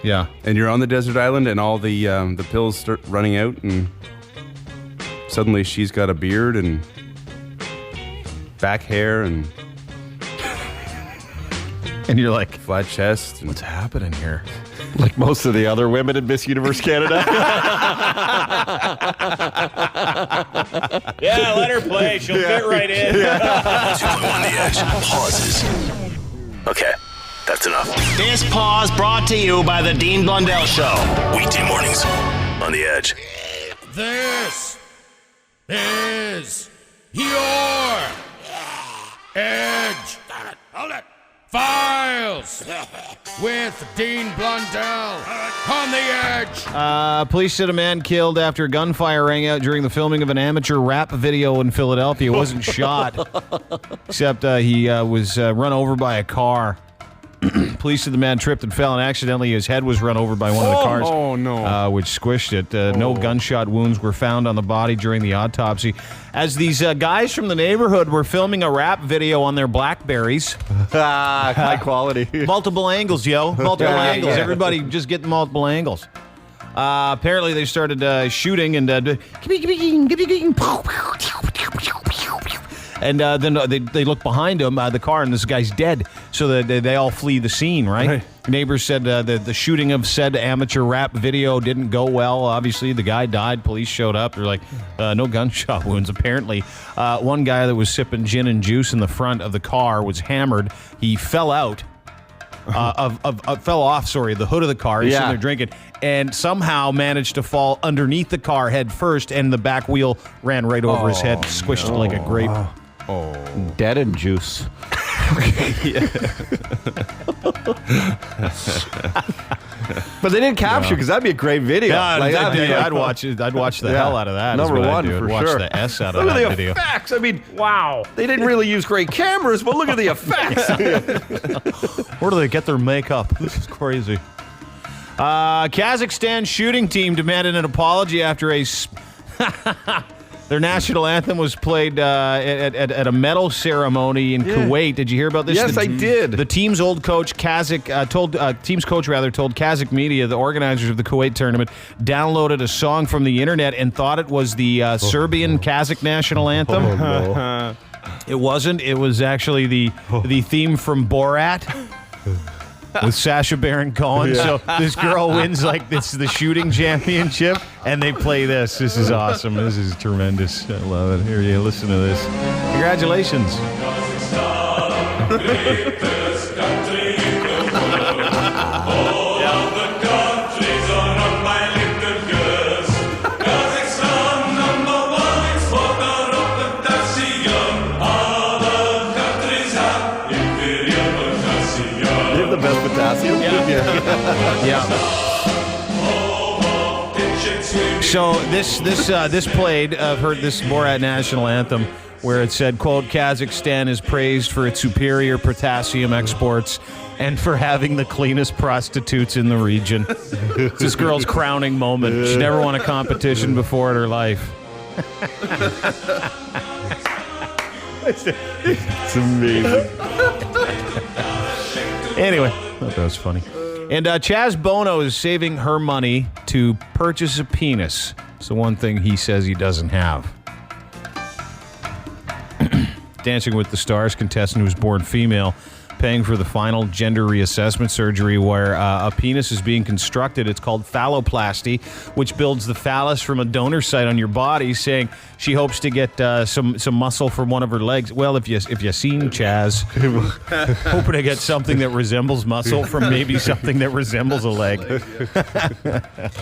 Yeah. And you're on the desert island and all the pills start running out and suddenly she's got a beard and back hair and you're like, flat chest. What's happening here? Like most of the other women in Miss Universe Canada. Yeah, let her play. She'll fit right in. 2.1 The Edge pauses. Okay, that's enough. This pause brought to you by the Dean Blundell Show. Weekday mornings on The Edge. This is your Edge. Hold it. Files with Dean Blundell on the Edge. Police said a man killed after gunfire rang out during the filming of an amateur rap video in Philadelphia. He wasn't shot, except he was run over by a car. Police said the man tripped and fell, and accidentally his head was run over by one of the cars. Oh, no. Which squished it. No gunshot wounds were found on the body during the autopsy. As these guys from the neighborhood were filming a rap video on their Blackberries. High quality. Multiple angles, yo. Multiple angles. Yeah. Everybody just getting multiple angles. Apparently they started shooting and then they look behind him, the car, and this guy's dead. So they all flee the scene, right? Neighbors said the shooting of said amateur rap video didn't go well. Obviously, the guy died. Police showed up. They're like, no gunshot wounds. Apparently, one guy that was sipping gin and juice in the front of the car was hammered. He fell out. Fell off the hood of the car. He's sitting there drinking and somehow managed to fall underneath the car head first, and the back wheel ran right over his head, squished like a grape. Dead in juice. But they didn't capture because that'd be a great video. Yeah, I'd watch it. I'd watch the hell out of that. Number one, for watch sure. the S out of look that at the video. Effects. I mean, wow. They didn't really use great cameras, but look at the effects. Where do they get their makeup? This is crazy. Kazakhstan shooting team demanded an apology after their national anthem was played at a medal ceremony in Kuwait. Did you hear about this? Yes, I did. The team's old coach, told Kazakh media, the organizers of the Kuwait tournament, downloaded a song from the internet and thought it was the Serbian Kazakh national anthem. No. It wasn't. It was actually the theme from Borat. With Sacha Baron Cohen. So this girl wins the shooting championship, and they play this. This is awesome. This is tremendous. I love it. Here you listen to this. Congratulations. The best potassium. Yeah. So this played. I've heard this Borat national anthem where it said, quote, Kazakhstan is praised for its superior potassium exports and for having the cleanest prostitutes in the region. It's this girl's crowning moment. She never won a competition before in her life. It's amazing. Anyway, I thought that was funny. And Chaz Bono is saving her money to purchase a penis. It's the one thing he says he doesn't have. Dancing with the Stars contestant who was born female, paying for the final gender reassessment surgery where a penis is being constructed. It's called phalloplasty, which builds the phallus from a donor site on your body, saying she hopes to get some muscle from one of her legs. Well, if you seen Chaz, hoping to get something that resembles muscle from maybe something that resembles a leg.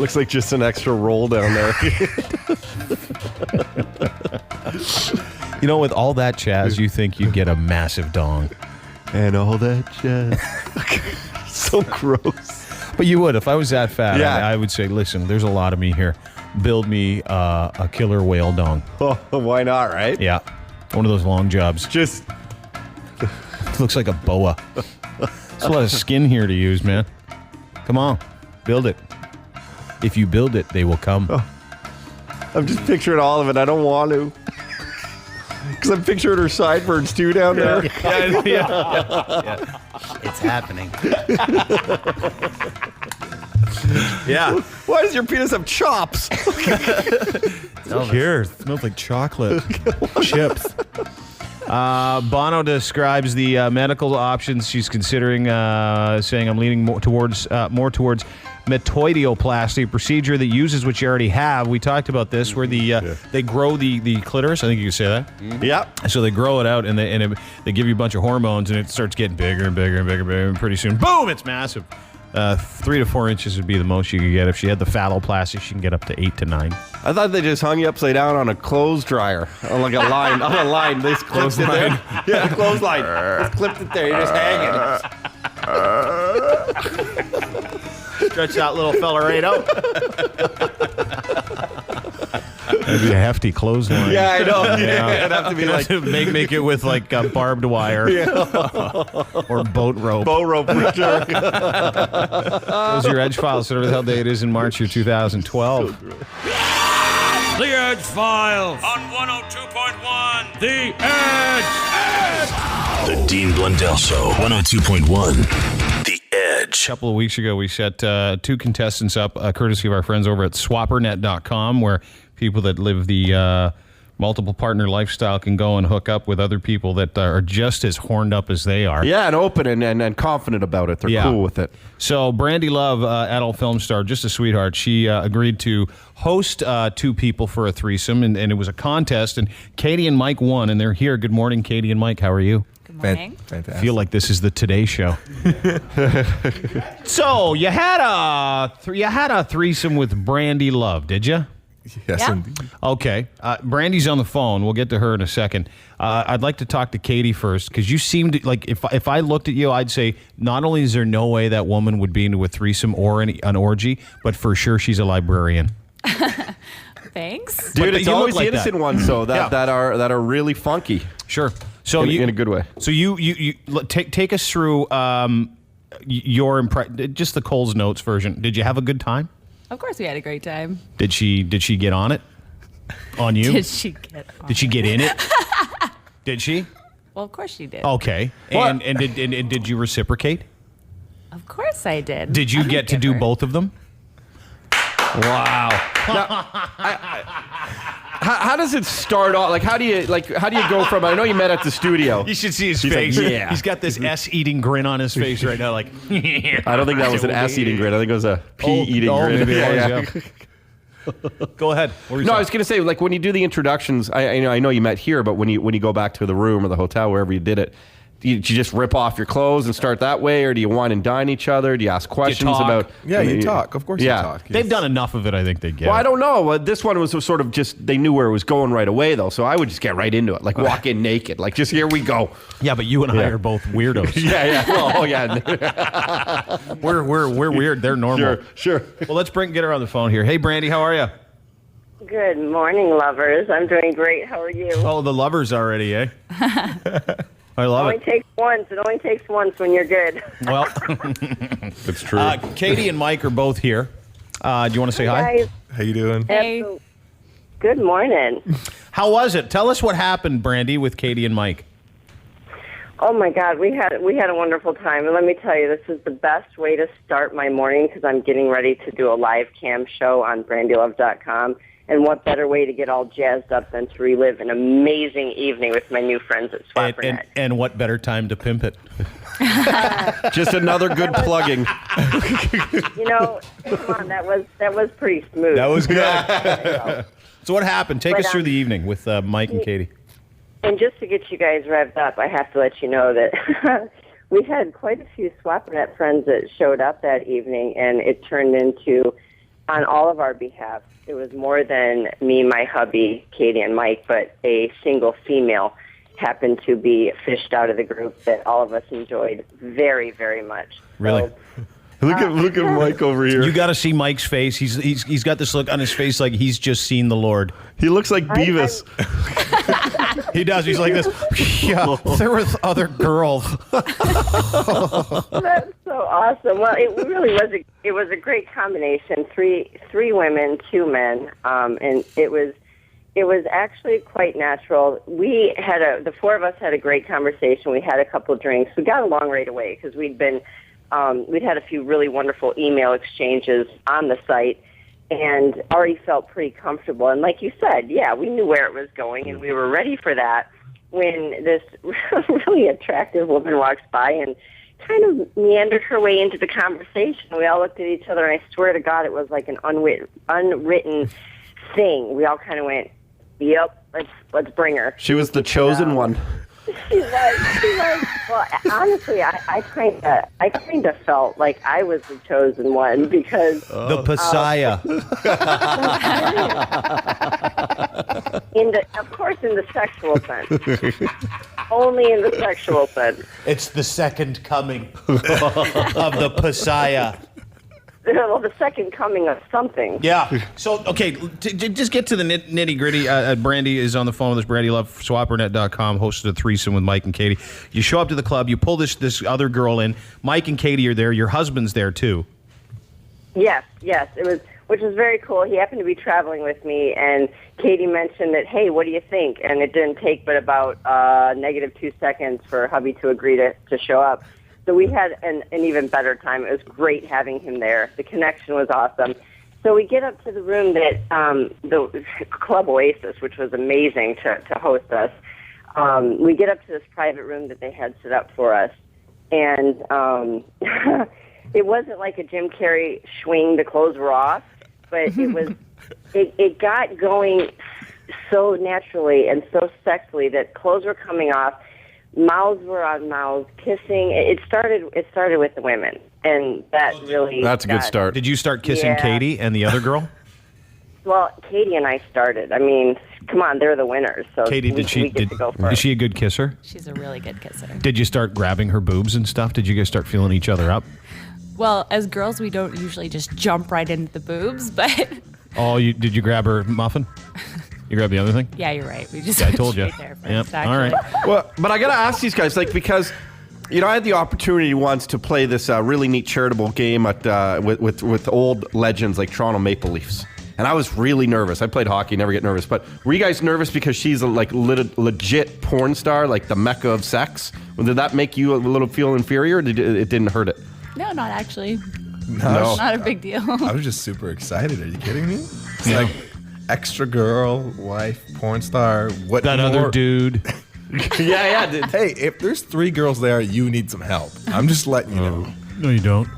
Looks like just an extra roll down there. You know, with all that, Chaz, you think you'd get a massive dong. And all that jazz. So gross. But you would. If I was that fat, I would say, listen, there's a lot of me here. Build me a killer whale dong. Oh, why not, right? Yeah. One of those long jobs. Just it looks like a boa. There's a lot of skin here to use, man. Come on. Build it. If you build it, they will come. Oh. I'm just picturing all of it. I don't want to. Because I'm picturing her sideburns too down there. Yeah. It's happening. Yeah. Why does your penis have chops? Who cares? It smells like chocolate. Chips. Bono describes the medical options she's considering, saying, I'm leaning more towards metoidioplasty, a procedure that uses what you already have. We talked about this, where they grow the clitoris. I think you can say that. Mm-hmm. Yeah. So they grow it out, and they give you a bunch of hormones, and it starts getting bigger and bigger and bigger and bigger, and pretty soon, boom, it's massive. 3 to 4 inches would be the most you could get. If she had the phalloplasty, she can get up to 8 to 9. I thought they just hung you upside down on a clothes dryer, on like a line. On a line, they just clipped it there. Yeah, a clothesline. Just clipped it there. You're just hanging. Stretch that little fella right out. That'd be a hefty clothesline. Yeah, I know. Yeah. It'd have to be like make it with like barbed wire or boat rope. Boat rope for sure. Those are your Edgefiles. Whatever the hell day it is in March of 2012. The Edgefiles on 102.1 The Edge. The Dean Blundell Show, 102.1 The Edge. A couple of weeks ago, we set 2 contestants up, courtesy of our friends over at Swappernet.com, where people that live the multiple partner lifestyle can go and hook up with other people that are just as horned up as they are. Yeah, and open and confident about it. They're cool with it. So Brandi Love, adult film star, just a sweetheart, she agreed to host 2 people for a threesome, and it was a contest, and Katie and Mike won, and they're here. Good morning, Katie and Mike. How are you? Good morning. Fantastic. I feel like this is the Today Show. So you had a threesome with Brandi Love, did you? Yes, indeed. Okay. Brandy's on the phone. We'll get to her in a second. I'd like to talk to Katie first, because you seemed like, if I looked at you, I'd say not only is there no way that woman would be into a threesome or an orgy, but for sure she's a librarian. Thanks. Dude, it's always the innocent ones, though, that are really funky. Sure. So in a good way. So you take us through your just the Coles Notes version. Did you have a good time? Of course we had a great time. Did she get on it? On you? Did she get on Did she get in it? Did she? Well, of course she did. Okay. And did you reciprocate? Of course I did. Did you get to do both of them? Wow. Now, how does it start off? Like, how do you go from? I know you met at the studio. You should see his face. Like, yeah. He's got this S-eating grin on his face right now. Like, I don't think that was an ass-eating grin. I think it was a pee-eating grin. Maybe it was, Go ahead. I was going to say, like, when you do the introductions, I know you met here, but when you go back to the room or the hotel, wherever you did it, do you just rip off your clothes and start that way, or do you wine and dine each other? Do you ask questions about? Yeah, you talk. Of course, you talk. Yes. They've done enough of it. I think they get. Well, I don't know. This one was sort of just they knew where it was going right away, though. So I would just get right into it, like walk in naked, like just here we go. Yeah, but you and I are both weirdos. Yeah. Well, yeah. We're weird. They're normal. Sure. Well, let's get her on the phone here. Hey, Brandi, how are you? Good morning, lovers. I'm doing great. How are you? Oh, the lovers already, eh? I love it. It only takes once when you're good. Well, it's true. Katie and Mike are both here. Do you want to say hi? Guys. How you doing? Hey. Good morning. How was it? Tell us what happened, Brandi, with Katie and Mike. Oh my God, we had a wonderful time, and let me tell you, this is the best way to start my morning because I'm getting ready to do a live cam show on BrandiLove.com. And what better way to get all jazzed up than to relive an amazing evening with my new friends at Swappernet. And what better time to pimp it? Just another good plugging. Come on, that was pretty smooth. That was good. So what happened? Take us through the evening with Mike and Katie. And just to get you guys revved up, I have to let you know that we had quite a few Swappernet friends that showed up that evening, and it turned into, on all of our behalf, it was more than me, my hubby, Katie, and Mike, but a single female happened to be fished out of the group that all of us enjoyed very, very much. Really? So, Look at Mike over here. You got to see Mike's face. He's got this look on his face like he's just seen the Lord. He looks like Beavis. He does. He's like this. Yeah, there were other girls. That's so awesome. Well, it really was a great combination. Three women, 2 men, and it was actually quite natural. The 4 of us had a great conversation. We had a couple drinks. We got along right away because we'd had a few really wonderful email exchanges on the site and already felt pretty comfortable. And like you said, yeah, we knew where it was going and we were ready for that when this really attractive woman walks by and kind of meandered her way into the conversation. We all looked at each other, and I swear to God, it was like an unwritten thing. We all kind of went, yep, let's bring her. She was the chosen one. She was. Well, honestly, I kind of felt like I was the chosen one because the Messiah. Of course, in the sexual sense. Only in the sexual sense. It's the second coming of the Messiah. Well, the second coming of something. Yeah. So, okay, just get to the nitty gritty. Brandi is on the phone with us. Brandi Love, Swappernet.com, hosted a threesome with Mike and Katie. You show up to the club. You pull this other girl in. Mike and Katie are there. Your husband's there, too. Yes. It was, which was very cool. He happened to be traveling with me, and Katie mentioned that, hey, what do you think? And it didn't take but about -2 seconds for hubby to agree to show up. So we had an even better time. It was great having him there. The connection was awesome. So we get up to the room that the Club Oasis, which was amazing to host us. We get up to this private room that they had set up for us. And it wasn't like a Jim Carrey swing, the clothes were off, but it was. It got going so naturally and so sexily that clothes were coming off. Mouths were on mouths, kissing. It started with the women, and that really... That's a good start. Did you start kissing Katie and the other girl? Well, Katie and I started. I mean, come on, they're the winners. So Katie, we get to go first. is she a good kisser? She's a really good kisser. Did you start grabbing her boobs and stuff? Did you guys start feeling each other up? Well, as girls, we don't usually just jump right into the boobs, but... Oh, did you grab her muffin? You grab the other thing? Yeah, you're right. We just I told you. there first, Yep. actually. All right. Well, but I got to ask these guys, because, I had the opportunity once to play this really neat charitable game with old legends like Toronto Maple Leafs. And I was really nervous. I played hockey, never get nervous. But were you guys nervous because she's a legit porn star, like the mecca of sex? Did that make you a little feel inferior, or it didn't hurt it? No, not actually. No. Not a big deal. I was just super excited. Are you kidding me? It's like extra girl, wife, porn star. What that more? other dude. yeah. Hey, if there's 3 girls there, you need some help. I'm just letting you know. No, you don't.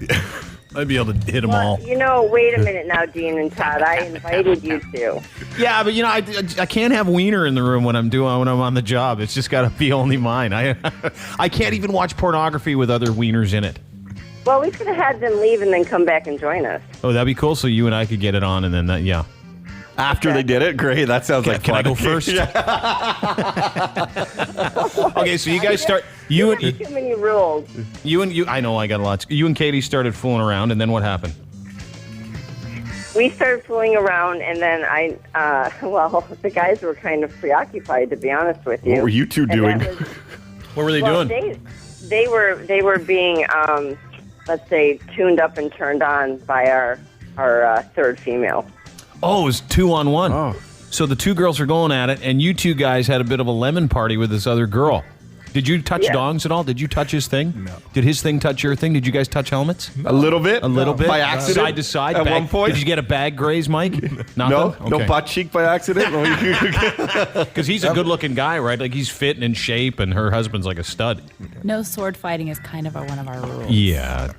I'd be able to hit them all. Wait a minute now, Dean and Todd. I invited you to. Yeah, but I can't have wiener in the room when I'm on the job. It's just got to be only mine. I can't even watch pornography with other wieners in it. Well, we could have had them leave and then come back and join us. Oh, that'd be cool. So you and I could get it on, and then yeah. After they did it? Great. That sounds like Can I fun. go first? Okay, so you guys start. Too many rules. I know I got lots. You and Katie started fooling around, and then what happened? We started fooling around, and then the guys were kind of preoccupied, to be honest with you. What were you two doing? What were they doing? They were being, let's say, tuned up and turned on by our third female. Oh, it was 2-on-1. Oh. So the 2 girls are going at it, and you 2 guys had a bit of a lemon party with this other girl. Did you touch dongs at all? Did you touch his thing? No. Did his thing touch your thing? Did you guys touch helmets? A little bit. A little bit? By accident? Side to side? At one point? Did you get a bag graze, Mike? No, Nothing? no butt cheek by accident. Because he's a good-looking guy, right? Like, he's fit and in shape, and her husband's like a stud. No sword fighting is kind of one of our rules. Yeah.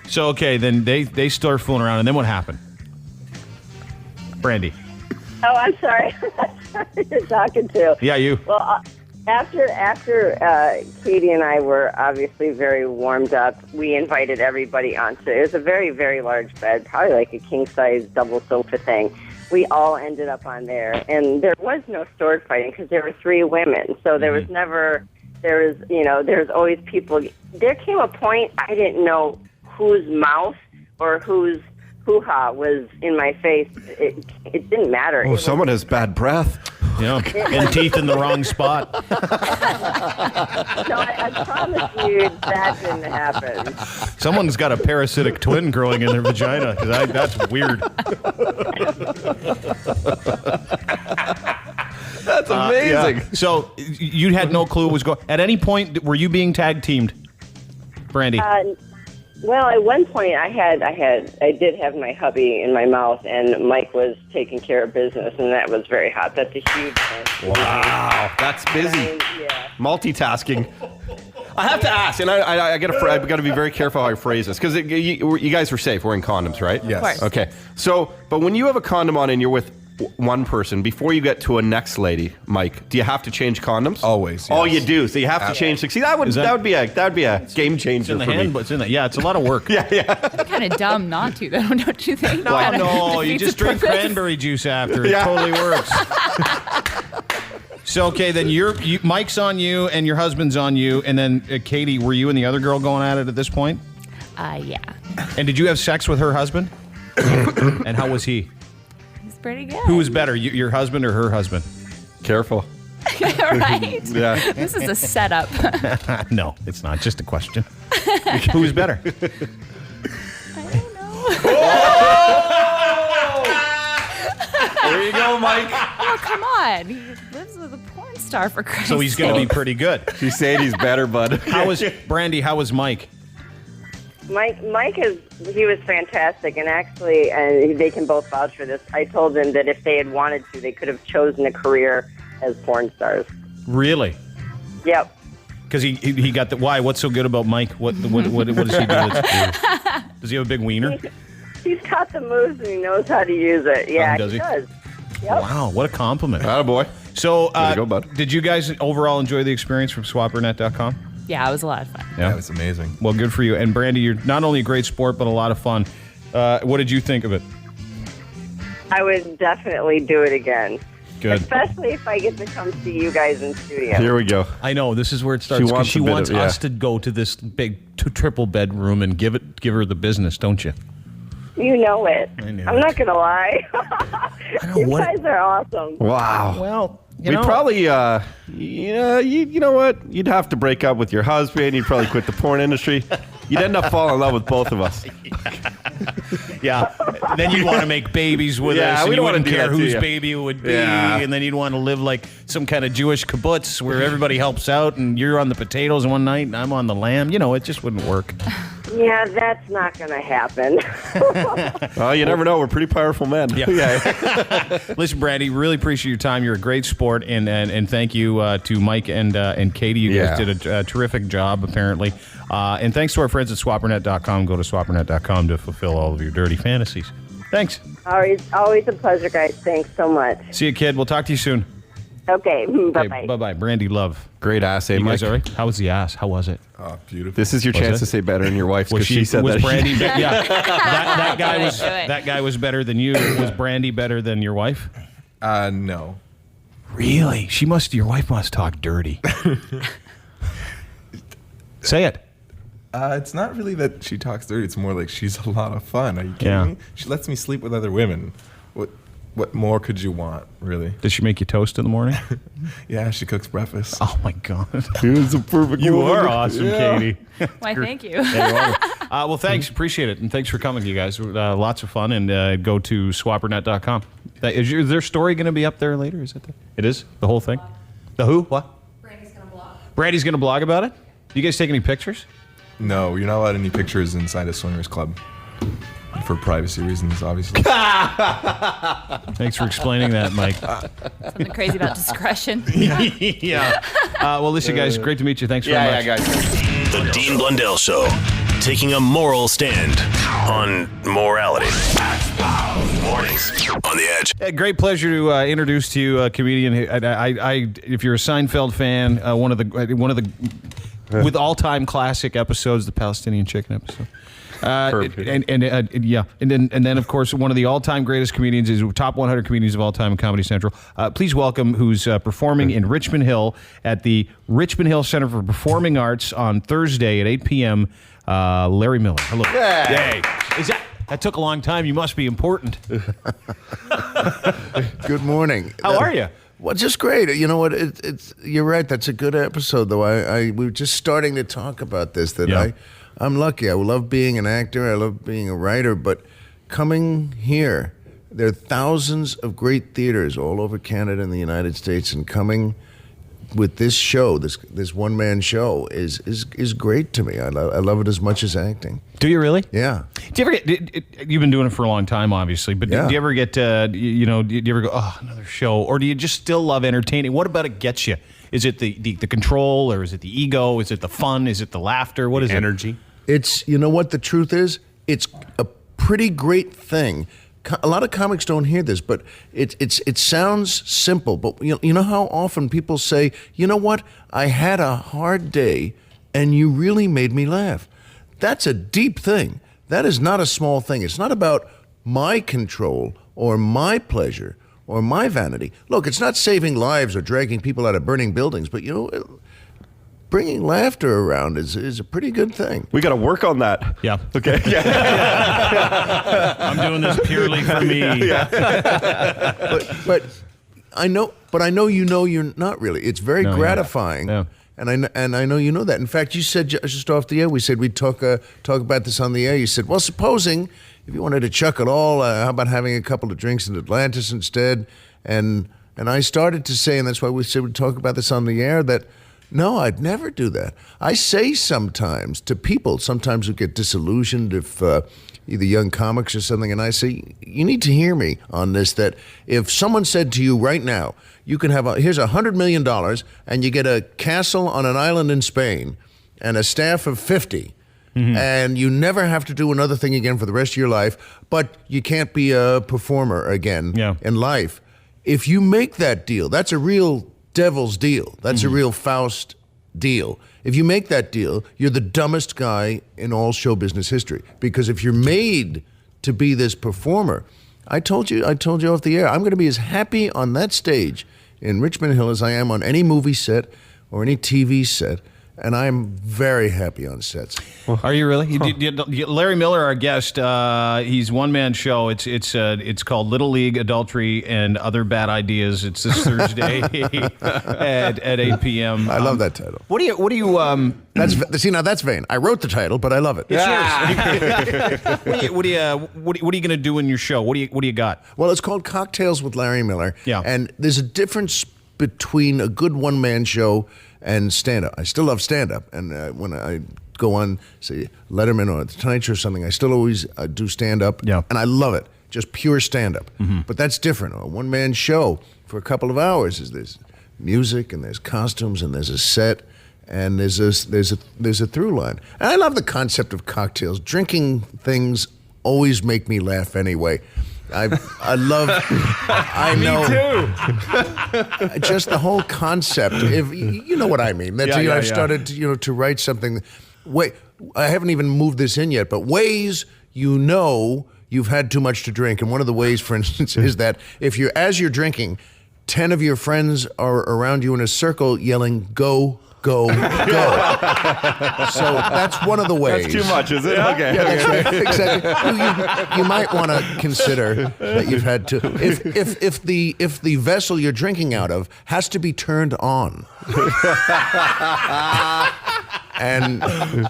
So, okay, then they start fooling around, and then what happened? Brandi. Oh, I'm sorry. You're talking to. Yeah, you. Well, after Katie and I were obviously very warmed up, we invited everybody onto it. It was a very, very large bed, probably like a king-size double sofa thing. We all ended up on there, and there was no sword fighting because there were 3 women, so there was never. There was always people. There came a point I didn't know whose mouth or whose hoo-ha was in my face. It didn't matter. Oh, someone has bad breath. Yeah, and teeth in the wrong spot. No, I promise you that didn't happen. Someone's got a parasitic twin growing in their vagina. That's weird. That's amazing. Yeah. So you had no clue what was going. At any point, were you being tag teamed, Brandi? Well, at one point, I did have my hubby in my mouth, and Mike was taking care of business, and that was very hot. That's a huge thing. Wow, that's busy. Multitasking. I have to ask, and I got to be very careful how I phrase this, because you guys were safe. We're in condoms, right? Yes. Of course. Okay. So, but when you have a condom on and you're with one person, before you get to a next lady, Mike, do you have to change condoms? Always. Oh, yes. you do. So you have to change. See, that would be a game changer for me. It's in that. Yeah, it's a lot of work. It's kind of dumb not to, though, don't you think? No, you just drink cranberry juice after. It totally works. So, okay, then Mike's on you and your husband's on you. And then, Katie, were you and the other girl going at it at this point? Yeah. And did you have sex with her husband? And how was he? He's pretty good. Who was better, your husband or her husband? Careful. Right? Yeah. This is a setup. No, it's not. Just a question. Who was better? I don't know. There you go, Mike. Oh, come on. He lives with a porn star, for Christ's sake. So he's going to be pretty good. She's saying he's better, bud. Brandi, how was Mike? Mike he was fantastic, and actually, they can both vouch for this. I told him that if they had wanted to, they could have chosen a career as porn stars. Really? Yep. Because he got the why? What's so good about Mike? What does he do? Does he have a big wiener? He's got the moves and he knows how to use it. Yeah, does he? does. Yep. Wow, what a compliment! Attaboy. So, go, bud. Did you guys overall enjoy the experience from Swappernet.com? Yeah, it was a lot of fun. Yeah, it was amazing. Well, good for you. And Brandi, you're not only a great sport, but a lot of fun. What did you think of it? I would definitely do it again. Good. Especially if I get to come see you guys in studio. Here we go. I know, this is where it starts. She wants us to go to this big triple bedroom and give her the business, don't you? You know it. I'm not going to lie. You what- guys are awesome. Wow. Well, We'd probably, you know what? You'd have to break up with your husband. You'd probably quit the porn industry. You'd end up falling in love with both of us. Yeah. Then you'd want to make babies with us. And we you don't wouldn't wanna do care that to whose you. baby it would be. Yeah. And then you'd want to live like some kind of Jewish kibbutz where everybody helps out and you're on the potatoes one night and I'm on the lamb. You know, it just wouldn't work. Yeah, that's not going to happen. Well, you never know. We're pretty powerful men. Yeah. Listen, Brandi, really appreciate your time. You're a great sport, and thank you to Mike and Katie. You guys did a terrific job, apparently. And thanks to our friends at Swappernet.com. Go to Swappernet.com to fulfill all of your dirty fantasies. Thanks. Always a pleasure, guys. Thanks so much. See you, kid. We'll talk to you soon. Okay, bye-bye. Okay, bye-bye. Brandi Love. Great ass, You Mike? guys all right? How was the ass? How was it? Oh, beautiful. This is your chance to say better than your wife's because she said was that. Brandi yeah. that guy was better than you. Was Brandi better than your wife? No. Really? Your wife must talk dirty. Say it. It's not really that she talks dirty. It's more like she's a lot of fun. Are you kidding me? She lets me sleep with other women. What more could you want, really? Does she make you toast in the morning? Yeah, she cooks breakfast. Oh, my God. It was a perfect You woman. are awesome, Katie. Why, thank you. Yeah, you're welcome. Well, thanks. Appreciate it. And thanks for coming, you guys. Lots of fun. And go to swappernet.com. Is their story going to be up there later? Is it? It is? The whole thing? The who? What? Brandi's going to blog. Brandi's going to blog about it? Do you guys take any pictures? No, you're not allowed any pictures inside a swingers club. For privacy reasons, obviously. Thanks for explaining that, Mike. Something crazy about discretion. Yeah. Well, listen, guys, great to meet you. Thanks very much. Yeah, guys. The Dean Blundell Show, taking a moral stand on morality. Mornings on the Edge. Great pleasure to introduce to you a comedian. If you're a Seinfeld fan, one of the with all-time classic episodes, the Palestinian chicken episode. And then of course one of the all-time greatest comedians is top 100 comedians of all time in Comedy Central. Please welcome who's performing in Richmond Hill at the Richmond Hill Center for Performing Arts on Thursday at 8 p.m. Larry Miller. Hello. Hey. That took a long time. You must be important. Good morning. How are you? Well, just great. You know what? You're right. That's a good episode, though. We were just starting to talk about this. I'm lucky. I love being an actor. I love being a writer. But coming here, there are thousands of great theaters all over Canada and the United States, and coming with this show, this one-man show, is great to me. I love it as much as acting. Do you really? Yeah. Do you ever get? You've been doing it for a long time, obviously. But do you ever get? Do you ever go? Oh, another show, or do you just still love entertaining? What about it gets you? Is it the control, or is it the ego? Is it the fun? Is it the laughter? What is energy? It's, you know what the truth is? It's a pretty great thing a lot of comics don't hear this, but it sounds simple. But you know how often people say, you know what, I had a hard day and you really made me laugh. That's a deep thing. That is not a small thing. It's not about my control or my pleasure or my vanity. Look, it's not saving lives or dragging people out of burning buildings, but bringing laughter around is a pretty good thing. We got to work on that. Yeah. Okay. I'm doing this purely for me. But I know you're not really. It's very gratifying. Yeah. And I know you know that. In fact, you said just off the air, we said we'd talk about this on the air. You said, well, supposing if you wanted to chuck it all, how about having a couple of drinks in Atlantis instead? And I started to say, and that's why we said we'd talk about this on the air, that no, I'd never do that. I say sometimes to people, sometimes who get disillusioned if either young comics or something, and I say, you need to hear me on this, that if someone said to you right now, you can have here's $100 million and you get a castle on an island in Spain and a staff of 50, and you never have to do another thing again for the rest of your life, but you can't be a performer again in life. If you make that deal, that's a real devil's deal. That's a real Faust deal. If you make that deal, you're the dumbest guy in all show business history. Because if you're made to be this performer, I told you off the air, I'm going to be as happy on that stage in Richmond Hill as I am on any movie set or any TV set. And I'm very happy on sets. Are you really? Larry Miller, our guest, he's one-man show. It's called Little League, Adultery, and Other Bad Ideas. It's this Thursday at 8 p.m. I love that title. What do you? That's vain. I wrote the title, but I love it. It's yours. What are you going to do in your show? What do you got? Well, it's called Cocktails with Larry Miller. Yeah. And there's a difference between a good one-man show and stand-up. I still love stand-up, and when I go on, say, Letterman or The Tonight Show or something, I still always do stand-up, and I love it, just pure stand-up. But that's different. A one-man show for a couple of hours is there's music, and there's costumes, and there's a set, and there's a through line. And I love the concept of cocktails. Drinking things always make me laugh anyway. I know. Me too. Just the whole concept. If you know what I mean. I've started to write something. Wait, I haven't even moved this in yet, but ways you've had too much to drink. And one of the ways, for instance, is that as you're drinking, 10 of your friends are around you in a circle yelling, "Go, go, go." So that's one of the ways. That's too much, is it? Okay. Yeah, that's right. Exactly. You might want to consider that you've had to. If the vessel you're drinking out of has to be turned on, and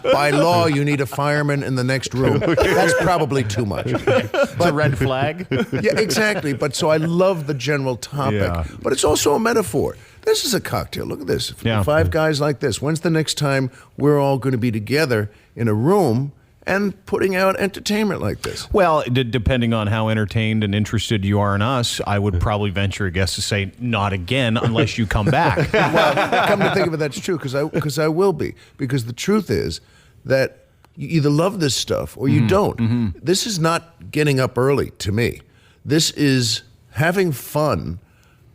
by law you need a fireman in the next room, that's probably too much. It's a red flag. Yeah, exactly. But so I love the general topic, but it's also a metaphor. This is a cocktail. Look at this. Five guys like this. When's the next time we're all going to be together in a room and putting out entertainment like this? Well, depending on how entertained and interested you are in us, I would probably venture a guess to say not again unless you come back. Well, come to think of it, that's true, because I will be. Because the truth is that you either love this stuff or you don't. This is not getting up early to me. This is having fun.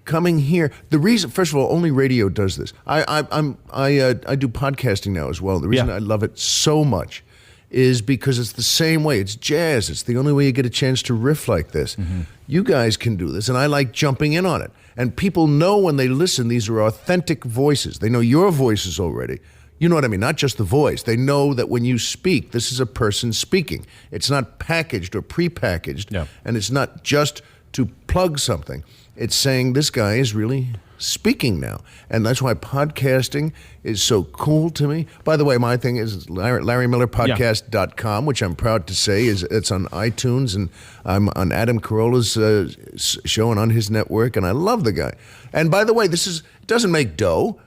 Coming here, the reason, first of all, only radio does this. I do podcasting now as well. The reason I love it so much is because it's the same way. It's jazz. It's the only way you get a chance to riff like this. You guys can do this, and I like jumping in on it. And people know when they listen, these are authentic voices. They know your voices already. You know what I mean? Not just the voice. They know that when you speak, this is a person speaking. It's not packaged or prepackaged, and it's not just to plug something. It's saying this guy is really speaking now. And that's why podcasting is so cool to me. By the way, my thing is LarryMillerPodcast.com, which I'm proud to say it's on iTunes, and I'm on Adam Carolla's show and on his network, and I love the guy. And by the way, it doesn't make dough.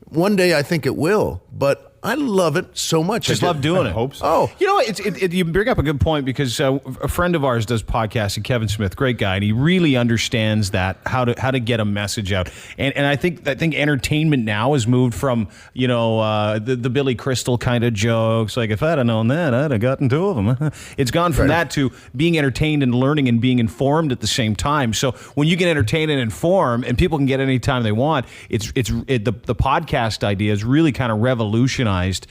One day I think it will, but I love it so much. Just love doing it. Hope so. Oh, You know, you bring up a good point because a friend of ours does podcasting, Kevin Smith, great guy, and he really understands that how to get a message out. And I think entertainment now has moved from the Billy Crystal kind of jokes, like if I'd have known that, I'd have gotten two of them. It's gone from that to being entertained and learning and being informed at the same time. So when you get entertained and informed, and people can get any time they want, the podcast idea has really kind of revolutionized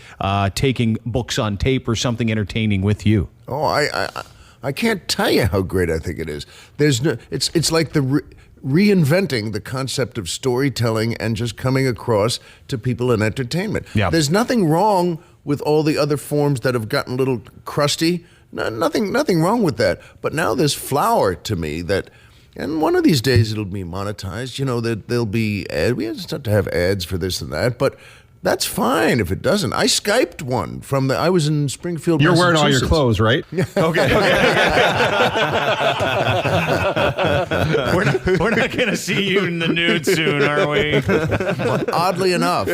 taking books on tape or something entertaining with you. Oh, I can't tell you how great I think it is. It's like reinventing the concept of storytelling and just coming across to people in entertainment. Yeah. There's nothing wrong with all the other forms that have gotten a little crusty. No, nothing wrong with that. But now there's flower to me that, and one of these days it'll be monetized. That there'll be ads. We have to have ads for this and that, but that's fine if it doesn't. I Skyped one I was in Springfield, You're wearing all your Massachusetts. clothes, right? Okay. We're not going to see you in the nude soon, are we? Oddly enough.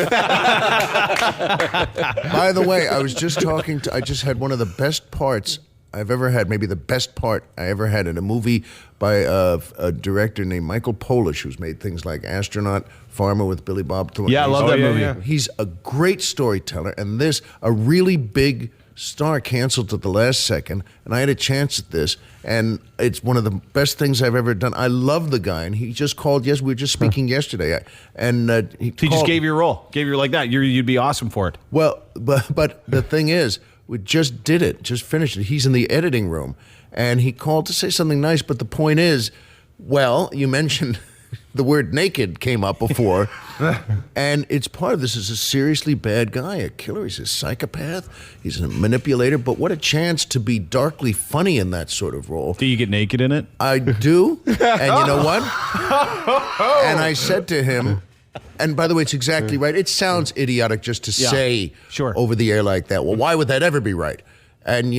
By the way, I just had one of the best parts I've ever had, maybe the best part I ever had in a movie by a director named Michael Polish, who's made things like Astronaut, Farmer with Billy Bob Thornton. Yeah, I love that movie. Yeah. He's a great storyteller, and a really big star canceled at the last second, and I had a chance at this, and it's one of the best things I've ever done. I love the guy, and he just called. Yes, we were just speaking yesterday, and he just gave you a role, gave you like that. You'd be awesome for it. Well, but the thing is, we just did it, just finished it. He's in the editing room, and he called to say something nice. But the point is, you mentioned the word naked came up before, and it's part of this. Is a seriously bad guy, a killer. He's a psychopath. He's a manipulator. But what a chance to be darkly funny in that sort of role. Do you get naked in it? I do, and you know what? And I said to him. And by the way, it's exactly right. It sounds idiotic just to say over the air like that. Well, why would that ever be right? And,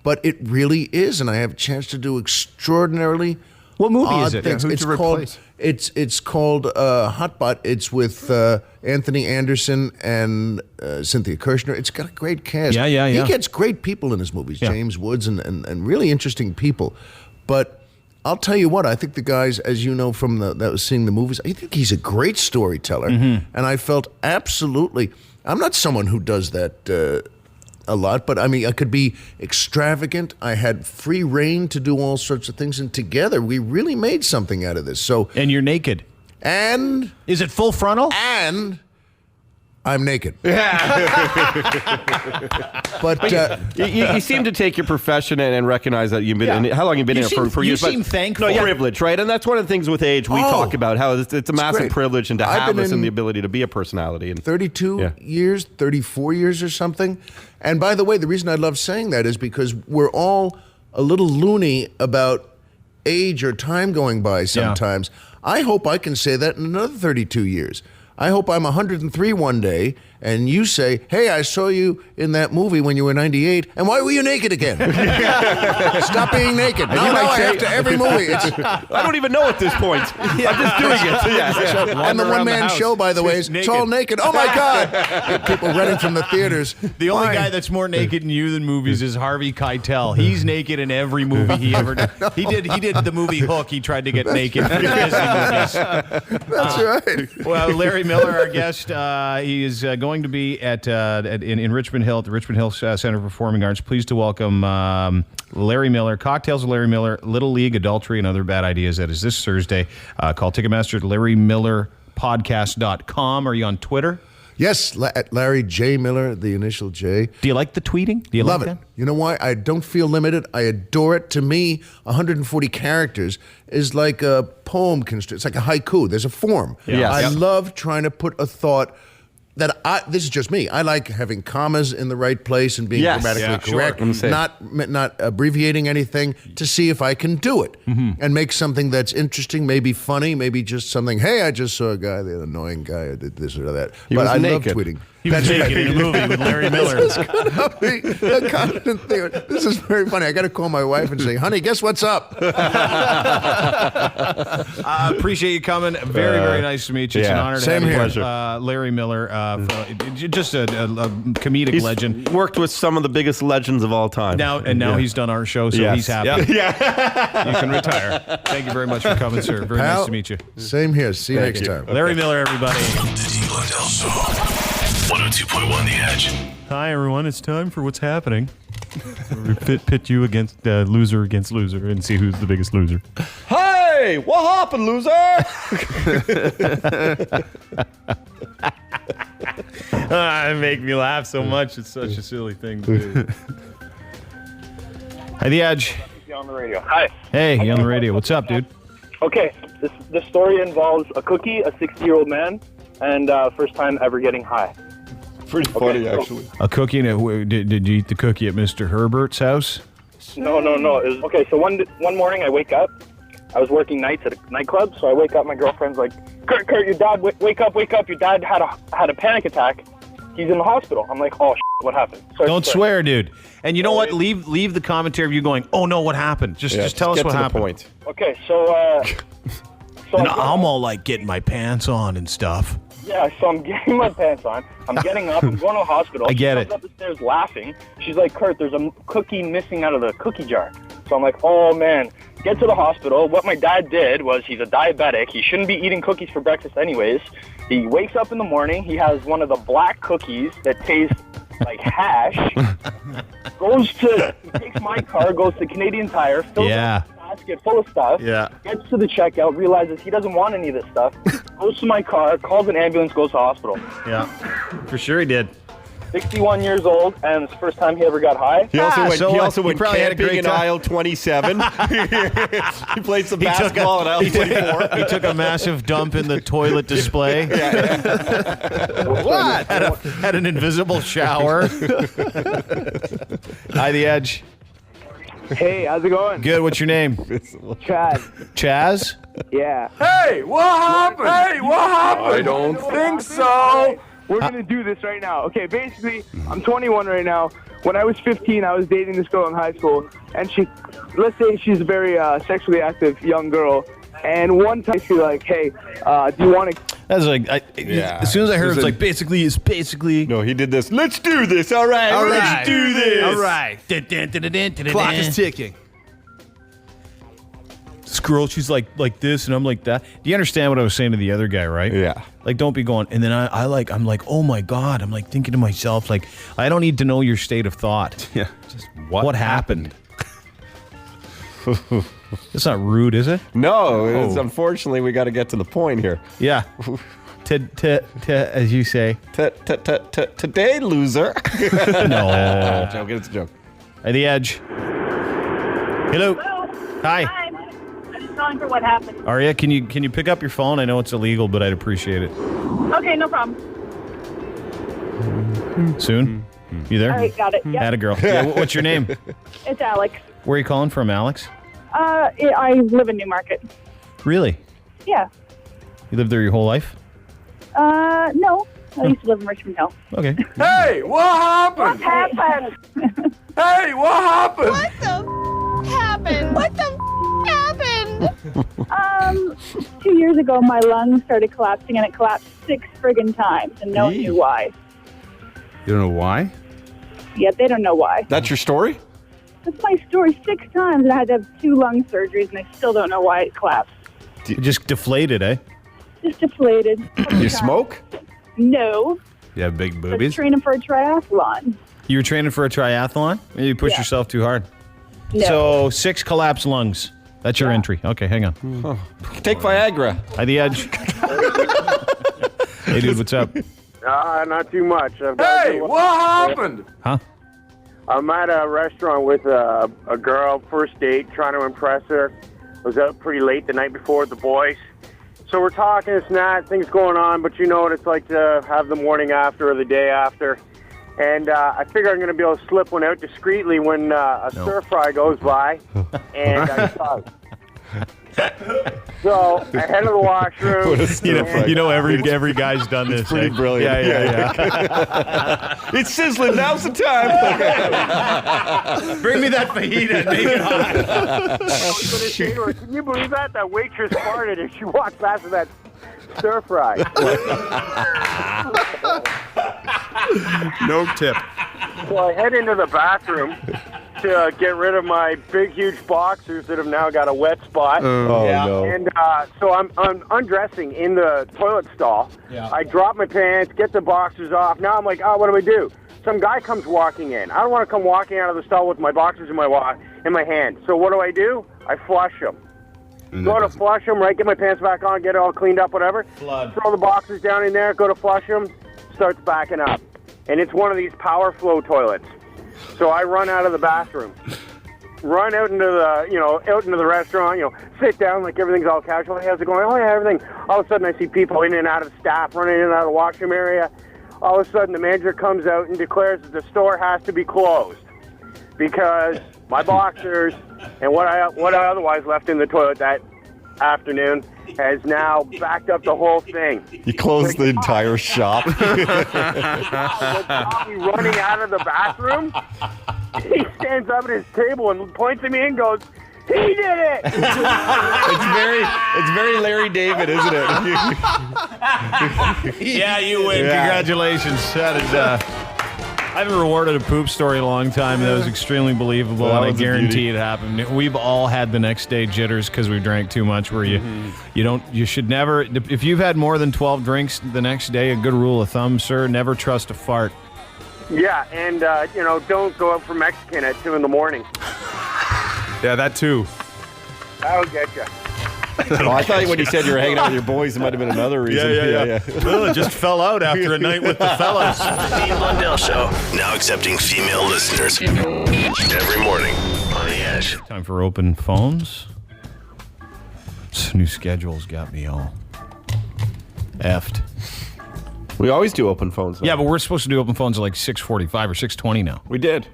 but it really is. And I have a chance to do extraordinarily What movie odd is it? things. Who'd you replace? It's called Hot Butt. It's with Anthony Anderson and Cynthia Kirshner. It's got a great cast. Yeah. He gets great people in his movies, James Woods and really interesting people. But I'll tell you what, I think the guys, as you know from that was seeing the movies, I think he's a great storyteller. Mm-hmm. And I felt absolutely, I'm not someone who does that a lot, but I mean, I could be extravagant. I had free reign to do all sorts of things. And together, we really made something out of this. And you're naked. And? Is it full frontal? And I'm naked. But you seem to take your profession and recognize that you've been in it. How long have you been in it for years? You seem thankful. No, privilege, right? And that's one of the things with age we talk about, how it's a massive privilege and to have this and the ability to be a personality. And 32 years, 34 years or something. And by the way, the reason I love saying that is because we're all a little loony about age or time going by sometimes. I hope I can say that in another 32 years. I hope I'm 103 one day, and you say, hey, I saw you in that movie when you were 98, and why were you naked again? Stop being naked. No, I have to every movie. I don't even know at this point. I'm just doing it. And the one-man show, by the way, it's all naked. Oh, my God. People running from the theaters. The only guy that's more naked in you than movies is Harvey Keitel. He's naked in every movie he ever did. He did the movie Hook. He tried to get naked for the Disney movies. That's right. Well, Larry Miller, our guest, he is going to be in Richmond Hill at the Richmond Hill Center for Performing Arts. Pleased to welcome Larry Miller, Cocktails of Larry Miller, Little League, Adultery, and Other Bad Ideas. That is this Thursday. Call Ticketmaster at LarryMillerPodcast.com. Are you on Twitter? Yes, at Larry J. Miller, the initial J. Do you like the tweeting? Do you love like it? That? You know why? I don't feel limited. I adore it. To me, 140 characters is like a poem. It's like a haiku. There's a form. Yes. I love trying to put a thought that this is just me. I like having commas in the right place and being grammatically correct, not abbreviating anything to see if I can do it and make something that's interesting, maybe funny, maybe just something, hey, I just saw a guy, the annoying guy who did this or that. But I love tweeting. He was naked in a movie with Larry Miller. This is gonna be a constant thing. This is very funny. I got to call my wife and say, honey, guess what's up? I appreciate you coming. Very, very nice to meet you. It's an honor to Same have you. here. Larry Miller, just a comedic legend. Worked with some of the biggest legends of all time. Now he's done our show, so he's happy. Yeah. You can retire. Thank you very much for coming, sir. Very nice to meet you. Same here. See you next time. Larry Miller, everybody. The Dean Blundell Show. 102.1 The Edge. Hi, everyone. It's time for What's Happening. We pit you against loser against loser and see who's the biggest loser. Hey, what happened, loser? It make me laugh so much. It's such a silly thing to do. Hi, The Edge. You on the radio. Hi. Hey, you on the radio. What's up, dude? Okay, this story involves a cookie, a 60-year-old man, and first time ever getting high. Pretty funny, actually. A cookie? Did you eat the cookie at Mr. Herbert's house? No. It was, okay, so one morning I wake up. I was working nights at a nightclub, so I wake up. My girlfriend's like, Kurt, your dad, wake up. Your dad had a panic attack. He's in the hospital. I'm like, oh, what happened? So Don't swear, dude. And you know what? Leave the commentary of you going, oh, no, what happened? Just tell us what happened. Point. Okay, so and I'm all like getting my pants on and stuff. Yeah, so I'm getting my pants on. I'm getting up. I'm going to the hospital. I get she comes up the stairs laughing. She's like, Kurt, there's a cookie missing out of the cookie jar. So I'm like, oh, man. Get to the hospital. What my dad did was he's a diabetic. He shouldn't be eating cookies for breakfast anyways. He wakes up in the morning. He has one of the black cookies that tastes like hash. He takes my car, goes to Canadian Tire, fills up a basket full of stuff, gets to the checkout, realizes he doesn't want any of this stuff, goes to my car, calls an ambulance, goes to hospital. Yeah, for sure he did. 61 years old, and it's the first time he ever got high. He also went probably had a camping great in time. aisle 27. He played some basketball in aisle 24. He took a massive dump in the toilet display. What? Had an invisible shower. Hi, The Edge. Hey, how's it going? Good. What's your name? Chad. Chaz? Yeah. Hey, what happened? I don't think so. We're going to do this right now. Okay, basically, I'm 21 right now. When I was 15, I was dating this girl in high school, and let's say she's a very sexually active young girl, and one time she's like, hey, do you want to... That's like, as soon as I heard it's basically... No, he did this. Let's do this. All right. Let's do this. All right. Clock is ticking. This girl, she's like this, and I'm like that. Do you understand what I was saying to the other guy, right? Yeah. Like, don't be going. And then I'm like, oh my God. I'm like thinking to myself, like, I don't need to know your state of thought. Yeah. Just what happened? It's not rude, is it? No, it's unfortunately we got to get to the point here. Yeah. As you say. Today, loser. No. Joking, it's a joke. At The Edge. Hello. Hi. I'm just calling for what happened. Aria, can you pick up your phone? I know it's illegal, but I'd appreciate it. Okay, no problem. Soon? You there? All right, got it. Yep. Atta girl. Yeah, what's your name? It's Alex. Where are you calling from, Alex? I live in Newmarket. Really? Yeah. You lived there your whole life? No. I used to live in Richmond Hill. Okay. Hey, what happened? What happened? Hey, what happened? What the happened? What the happened? 2 years ago, my lungs started collapsing, and it collapsed 6 friggin' times, and no one knew why. You don't know why? Yeah, they don't know why. That's your story? That's my story. 6 times, and I had to have 2 lung surgeries, and I still don't know why it collapsed. Just deflated, eh? Just deflated. You smoke? No. You have big I was boobies? training for a triathlon. You were training for a triathlon? Maybe you pushed yourself too hard. No. So 6 collapsed lungs. That's your entry. Okay, hang on. Take Viagra. Hi, The Edge. Hey, dude, what's up? Not too much. Hey, what happened? Huh? I'm at a restaurant with a girl, first date, trying to impress her. Was out pretty late the night before with the boys. So we're talking, this and that, things going on, but you know what it's like to have the morning after or the day after. And I figure I'm going to be able to slip one out discreetly when a stir fry goes by. And I saw So I head to the washroom. Every guy's done this. Pretty brilliant. Yeah. It's sizzling. Now's the time. Bring me that fajita and make it hot. I was gonna say to her, can you believe that? That waitress farted and she walked past with that stir fry. No tip. So I head into the bathroom to get rid of my big, huge boxers that have now got a wet spot. No. And so I'm undressing in the toilet stall. Yeah. I drop my pants, get the boxers off. Now I'm like, oh, what do I do? Some guy comes walking in. I don't want to come walking out of the stall with my boxers in my hand. So what do? I flush them. Go to flush them, right? Get my pants back on, get it all cleaned up, whatever. Flood. Throw the boxers down in there, go to flush them, starts backing up. And it's one of these power flow toilets. So I run out of the bathroom, run out into the restaurant, sit down like everything's all casual. Hey, how's it going? Oh, yeah, everything. All of a sudden I see people in and out of staff running in and out of the washroom area. All of a sudden the manager comes out and declares that the store has to be closed because my boxers and what I otherwise left in the toilet that afternoon has now backed up the whole thing. You closed the entire shop. Running out of the bathroom, he stands up at his table and points at me and goes, "He did it!" It's very Larry David, isn't it? Yeah, you win. Yeah. Congratulations. That is. I haven't rewarded a poop story in a long time. That was extremely believable, That and I was a guarantee beauty. it happened. We've all had the next day jitters because we drank too much. Where you should never. If you've had more than 12 drinks the next day, a good rule of thumb, sir, never trust a fart. Yeah, and don't go out for Mexican at 2 a.m. Yeah, that too. That'll get you. Oh, I thought when you said you were hanging out with your boys, it might have been another reason. Yeah. Well, it just fell out after a night with the fellas. The Dean Blundell Show, now accepting female listeners. Every morning on The Edge. Time for open phones. This new schedule's got me all effed. We always do open phones. Though. Yeah, but we're supposed to do open phones at like 6:45 or 6:20 now. We did.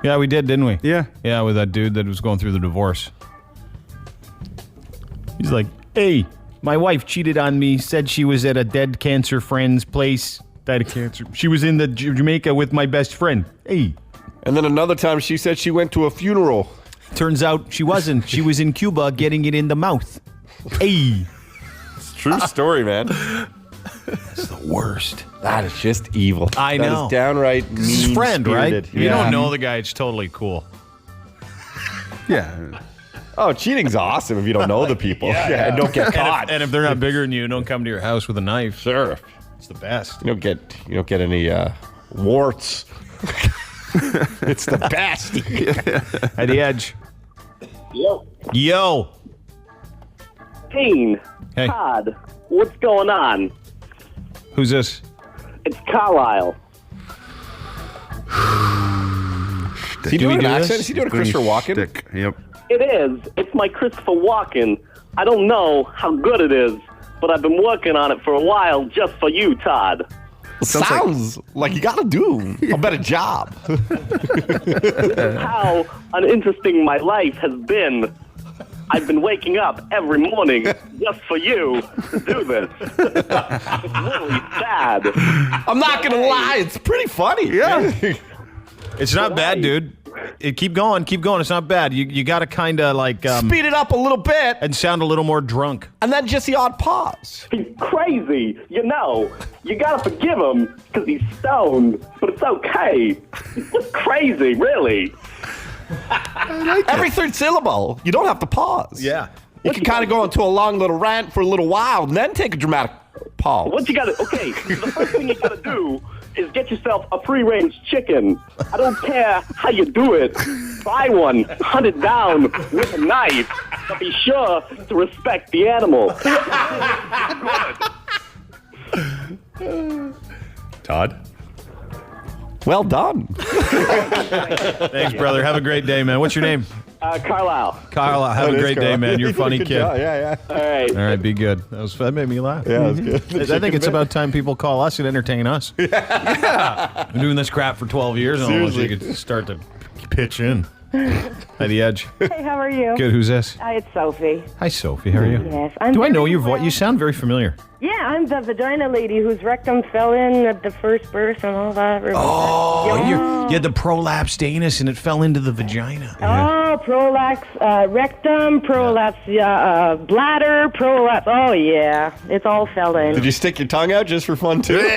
Yeah, we did, didn't we? Yeah. Yeah, with that dude that was going through the divorce. He's like, hey, my wife cheated on me, said she was at a dead cancer friend's place. Died of cancer. She was in the Jamaica with my best friend. Hey. And then another time she said she went to a funeral. Turns out she wasn't. She was in Cuba getting it in the mouth. Hey. It's a true story, man. That's the worst. That is just evil. I know. That is downright mean. It's his friend, right? If you Yeah. don't know the guy, it's totally cool. Yeah. Oh, cheating's awesome if you don't know the people. And don't get caught. And if they're not bigger than you, don't come to your house with a knife. Sure. It's the best. You don't get any warts. It's the best. At the Edge. Yo. Dean. Hey. Todd. What's going on? Who's this? It's Carlisle. Is he doing an accent? Is he doing a Christopher Walken? Yep. It is. It's my Christopher Walken. I don't know how good it is, but I've been working on it for a while just for you, Todd. Sounds like you got to do a better job. This is how uninteresting my life has been. I've been waking up every morning just for you to do this. It's really sad. I'm not going to lie. It's pretty funny. Yeah. It's not bad, dude. Keep going. It's not bad. You got to kind of like speed it up a little bit and sound a little more drunk. And then just the odd pause. He's crazy. You got to forgive him because he's stoned, but it's okay. He's just crazy, really. Every third syllable, you don't have to pause. Yeah. You can kind of go into a long little rant for a little while and then take a dramatic pause. What you got to, okay, the first thing you got to do is get yourself a free-range chicken. I don't care how you do it. Buy one, hunt it down with a knife, but be sure to respect the animal. Todd? Well done. Thanks, brother. Have a great day, man. What's your name? Carlisle. Carlisle. Have a great day, man. You're a funny Good kid. job. Yeah. All right. All right, be good. That made me laugh. Yeah, that was good. I think it's about time people call us and entertain us. Yeah. I've been doing this crap for 12 years, and almost you could start to pitch in. Hi, The Edge. Hey, how are you? Good. Who's this? It's Sophie. Hi, Sophie. How are you? Yes, I'm Do I know very your voice? well. You sound very familiar. Yeah, I'm the vagina lady whose rectum fell in at the first birth and all that. Oh, yeah. you had the prolapsed anus and it fell into the vagina. Oh, prolapse rectum, prolapse bladder, prolapse. Oh, yeah. It's all fell in. Did you stick your tongue out just for fun, too? Blow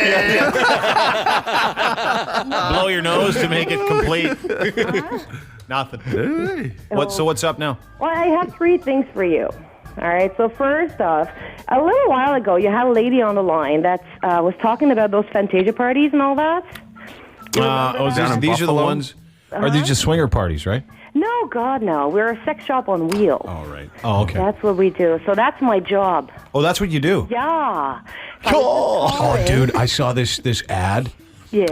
your nose to make it complete. Nothing. So what's up now? Well, I have 3 things for you. All right, so first off, a little while ago, you had a lady on the line that was talking about those Fantasia parties and all that. These are the ones. Are these just swinger parties, right? No, God, no. We're a sex shop on wheels. All right. Oh, okay. That's what we do. So that's my job. Oh, that's what you do? Yeah. Oh, dude, I saw this ad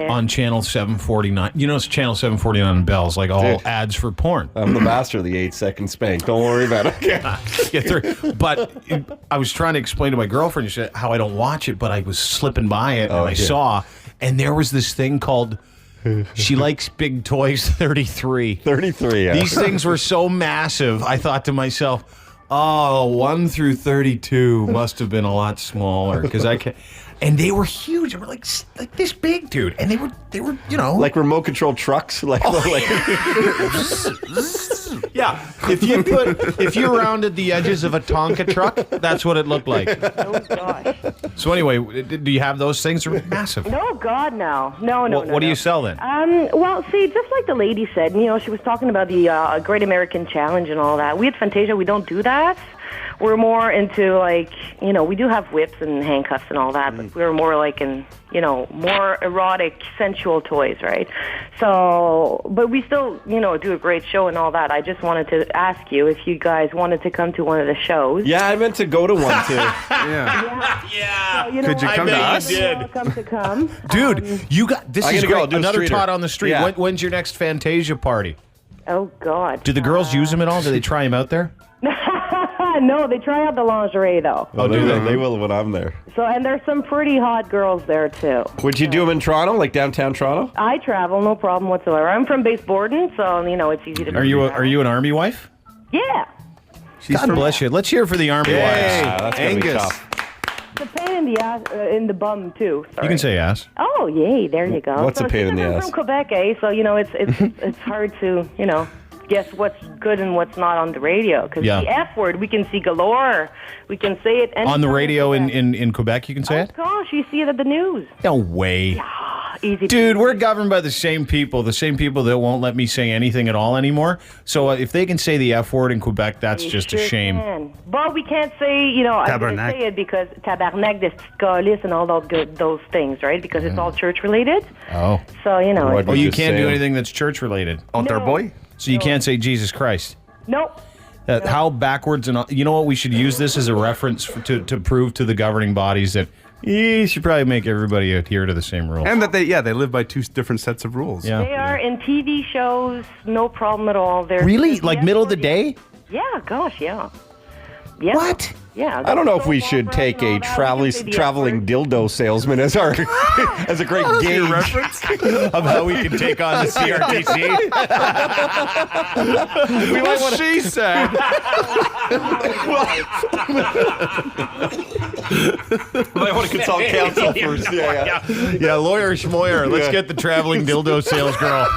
on Channel 749. You know, it's Channel 749 on Bells, like all ads for porn. I'm the master of the 8-second spank. Don't worry about it. But I was trying to explain to my girlfriend how I don't watch it, but I was slipping by it, and I saw, and there was this thing called... She likes big toys 33. 33, yeah. These things were so massive, I thought to myself, 1 through 32 must have been a lot smaller. Because I can't. And they were huge. They were like this big, dude. And they were, like remote control trucks. Yeah. If you rounded the edges of a Tonka truck, that's what it looked like. Oh, gosh. So anyway, do you have those things? They're massive. No, God, no. No. What do you sell then? Well, see, just like the lady said, she was talking about the Great American Challenge and all that. We at Fantasia, we don't do that. We're more into, we do have whips and handcuffs and all that, but we're more like in, more erotic, sensual toys, right? So, but we still, do a great show and all that. I just wanted to ask you if you guys wanted to come to one of the shows. Yeah, I meant to go to one, too. Yeah. So, Could you come to us? Welcome to come. Dude, you got, this is great. Another Todd on the street. Yeah. When's your next Fantasia party? Oh, God. Do the girls use them at all? Do they try them out there? No, they try out the lingerie, though. Oh, do they? They will when I'm there. So, and there's some pretty hot girls there, too. Would you do them in Toronto, like downtown Toronto? I travel, no problem whatsoever. I'm from Base Borden, so, it's easy to... Are you an Army wife? Yeah. God bless you. Let's hear for the Army wives. That's gonna be tough. It's a pain in the ass, in the bum, too. Sorry. You can say ass. Oh, yay, there you go. What's a pain in the ass? I'm from Quebec, so, it's hard to, guess what's good and what's not on the radio. Because the F word, we can see galore. We can say it on the radio in Quebec, you can say it? Oh, gosh, you see it at the news. No way. Yeah, easy. Dude, we're governed by the same people that won't let me say anything at all anymore. So if they can say the F word in Quebec, that's just a shame. Can. But we can't say, I'm going to say it because tabarnak, des petites calices, and all those things, right? Because it's all church-related. Oh. So, you can't do anything that's church-related. Altar boy? So you can't say Jesus Christ. Nope. How backwards and you know what? We should use this as a reference to prove to the governing bodies that you should probably make everybody adhere to the same rules. And that they live by 2 different sets of rules. Yeah. They are in TV shows, no problem at all. Really? Like middle of the day? Yeah, gosh, yeah. Yeah. What? Yeah. I don't know if we should take a traveling dildo salesman as our as a great gauge of how we can take on the CRTC. She said. I want to consult counsel first. Yeah, lawyer schmoyer. Let's get the traveling dildo sales girl.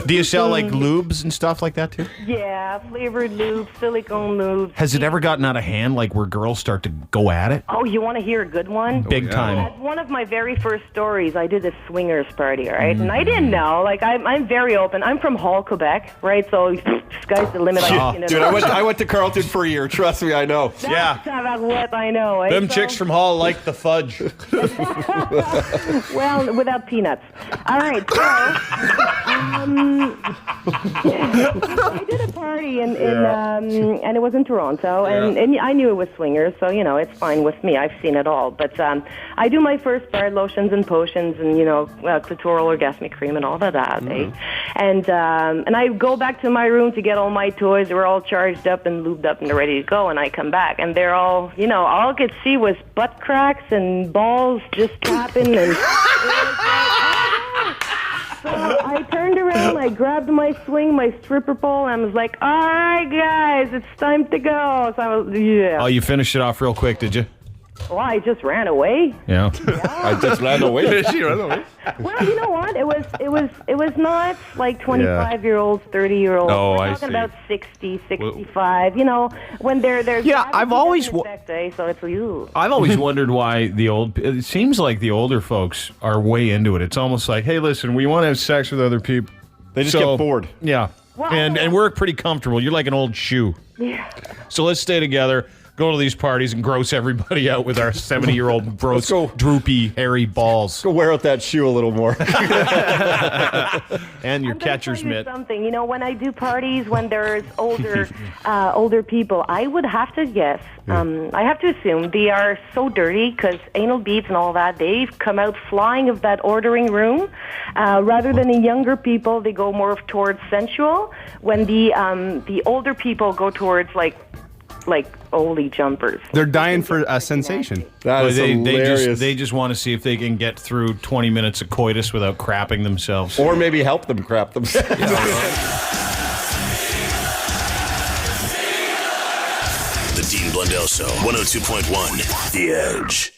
Do you sell like lubes and stuff like that too? Yeah, flavored lube, silicone lube. Has it ever gotten out of hand, like where girls start to go at it? Oh, you want to hear a good one? Big time. At one of my very first stories, I did a swingers party, right? And I didn't know. Like, I'm very open. I'm from Hall, Quebec, right? So, sky's the limit. Dude, I went to Carleton for a year. Trust me, I know. What I know. Eh? Them chicks from Hall like the fudge. Well, without peanuts. All right. So, I did a party and it was in Toronto, and I knew it was swingers, so it's fine with me. I've seen it all, but I do my first bar lotions and potions, and clitoral orgasmic cream and all that, and I go back to my room to get all my toys. They were all charged up and lubed up and they're ready to go, and I come back and they're all, all I could see was butt cracks and balls just tapping, and so I turned turned around, I grabbed my swing, my stripper pole, and I was like, all right, guys, it's time to go. So I was, yeah. Oh, you finished it off real quick, did you? Well, I just ran away. Yeah. I just ran away. She ran away. Well, you know what? It was not like 25-year-olds, 30-year-olds. Oh, We're I talking see. about 60, 65. You know, when they're Yeah, I've always so it's you. I've always wondered why it seems like the older folks are way into it. It's almost like, hey, listen, we want to have sex with other people. They just get bored. Yeah. Well, and we're pretty comfortable. You're like an old shoe. Yeah. So let's stay together, go to these parties, and gross everybody out with our 70-year-old gross, droopy, hairy balls. Go wear out that shoe a little more. And your I'm gonna catcher's tell you mitt. something. You know, when I do parties, when there's older people, I would have to guess. I have to assume they are so dirty because anal beads and all that, they've come out flying of that ordering room. Rather than the younger people, they go more towards sensual. When the older people go towards like oldie jumpers. They're dying for a sensation. That is hilarious. They just want to see if they can get through 20 minutes of coitus without crapping themselves. Or maybe help them crap themselves. The Dean Blundell Show, 102.1 The Edge.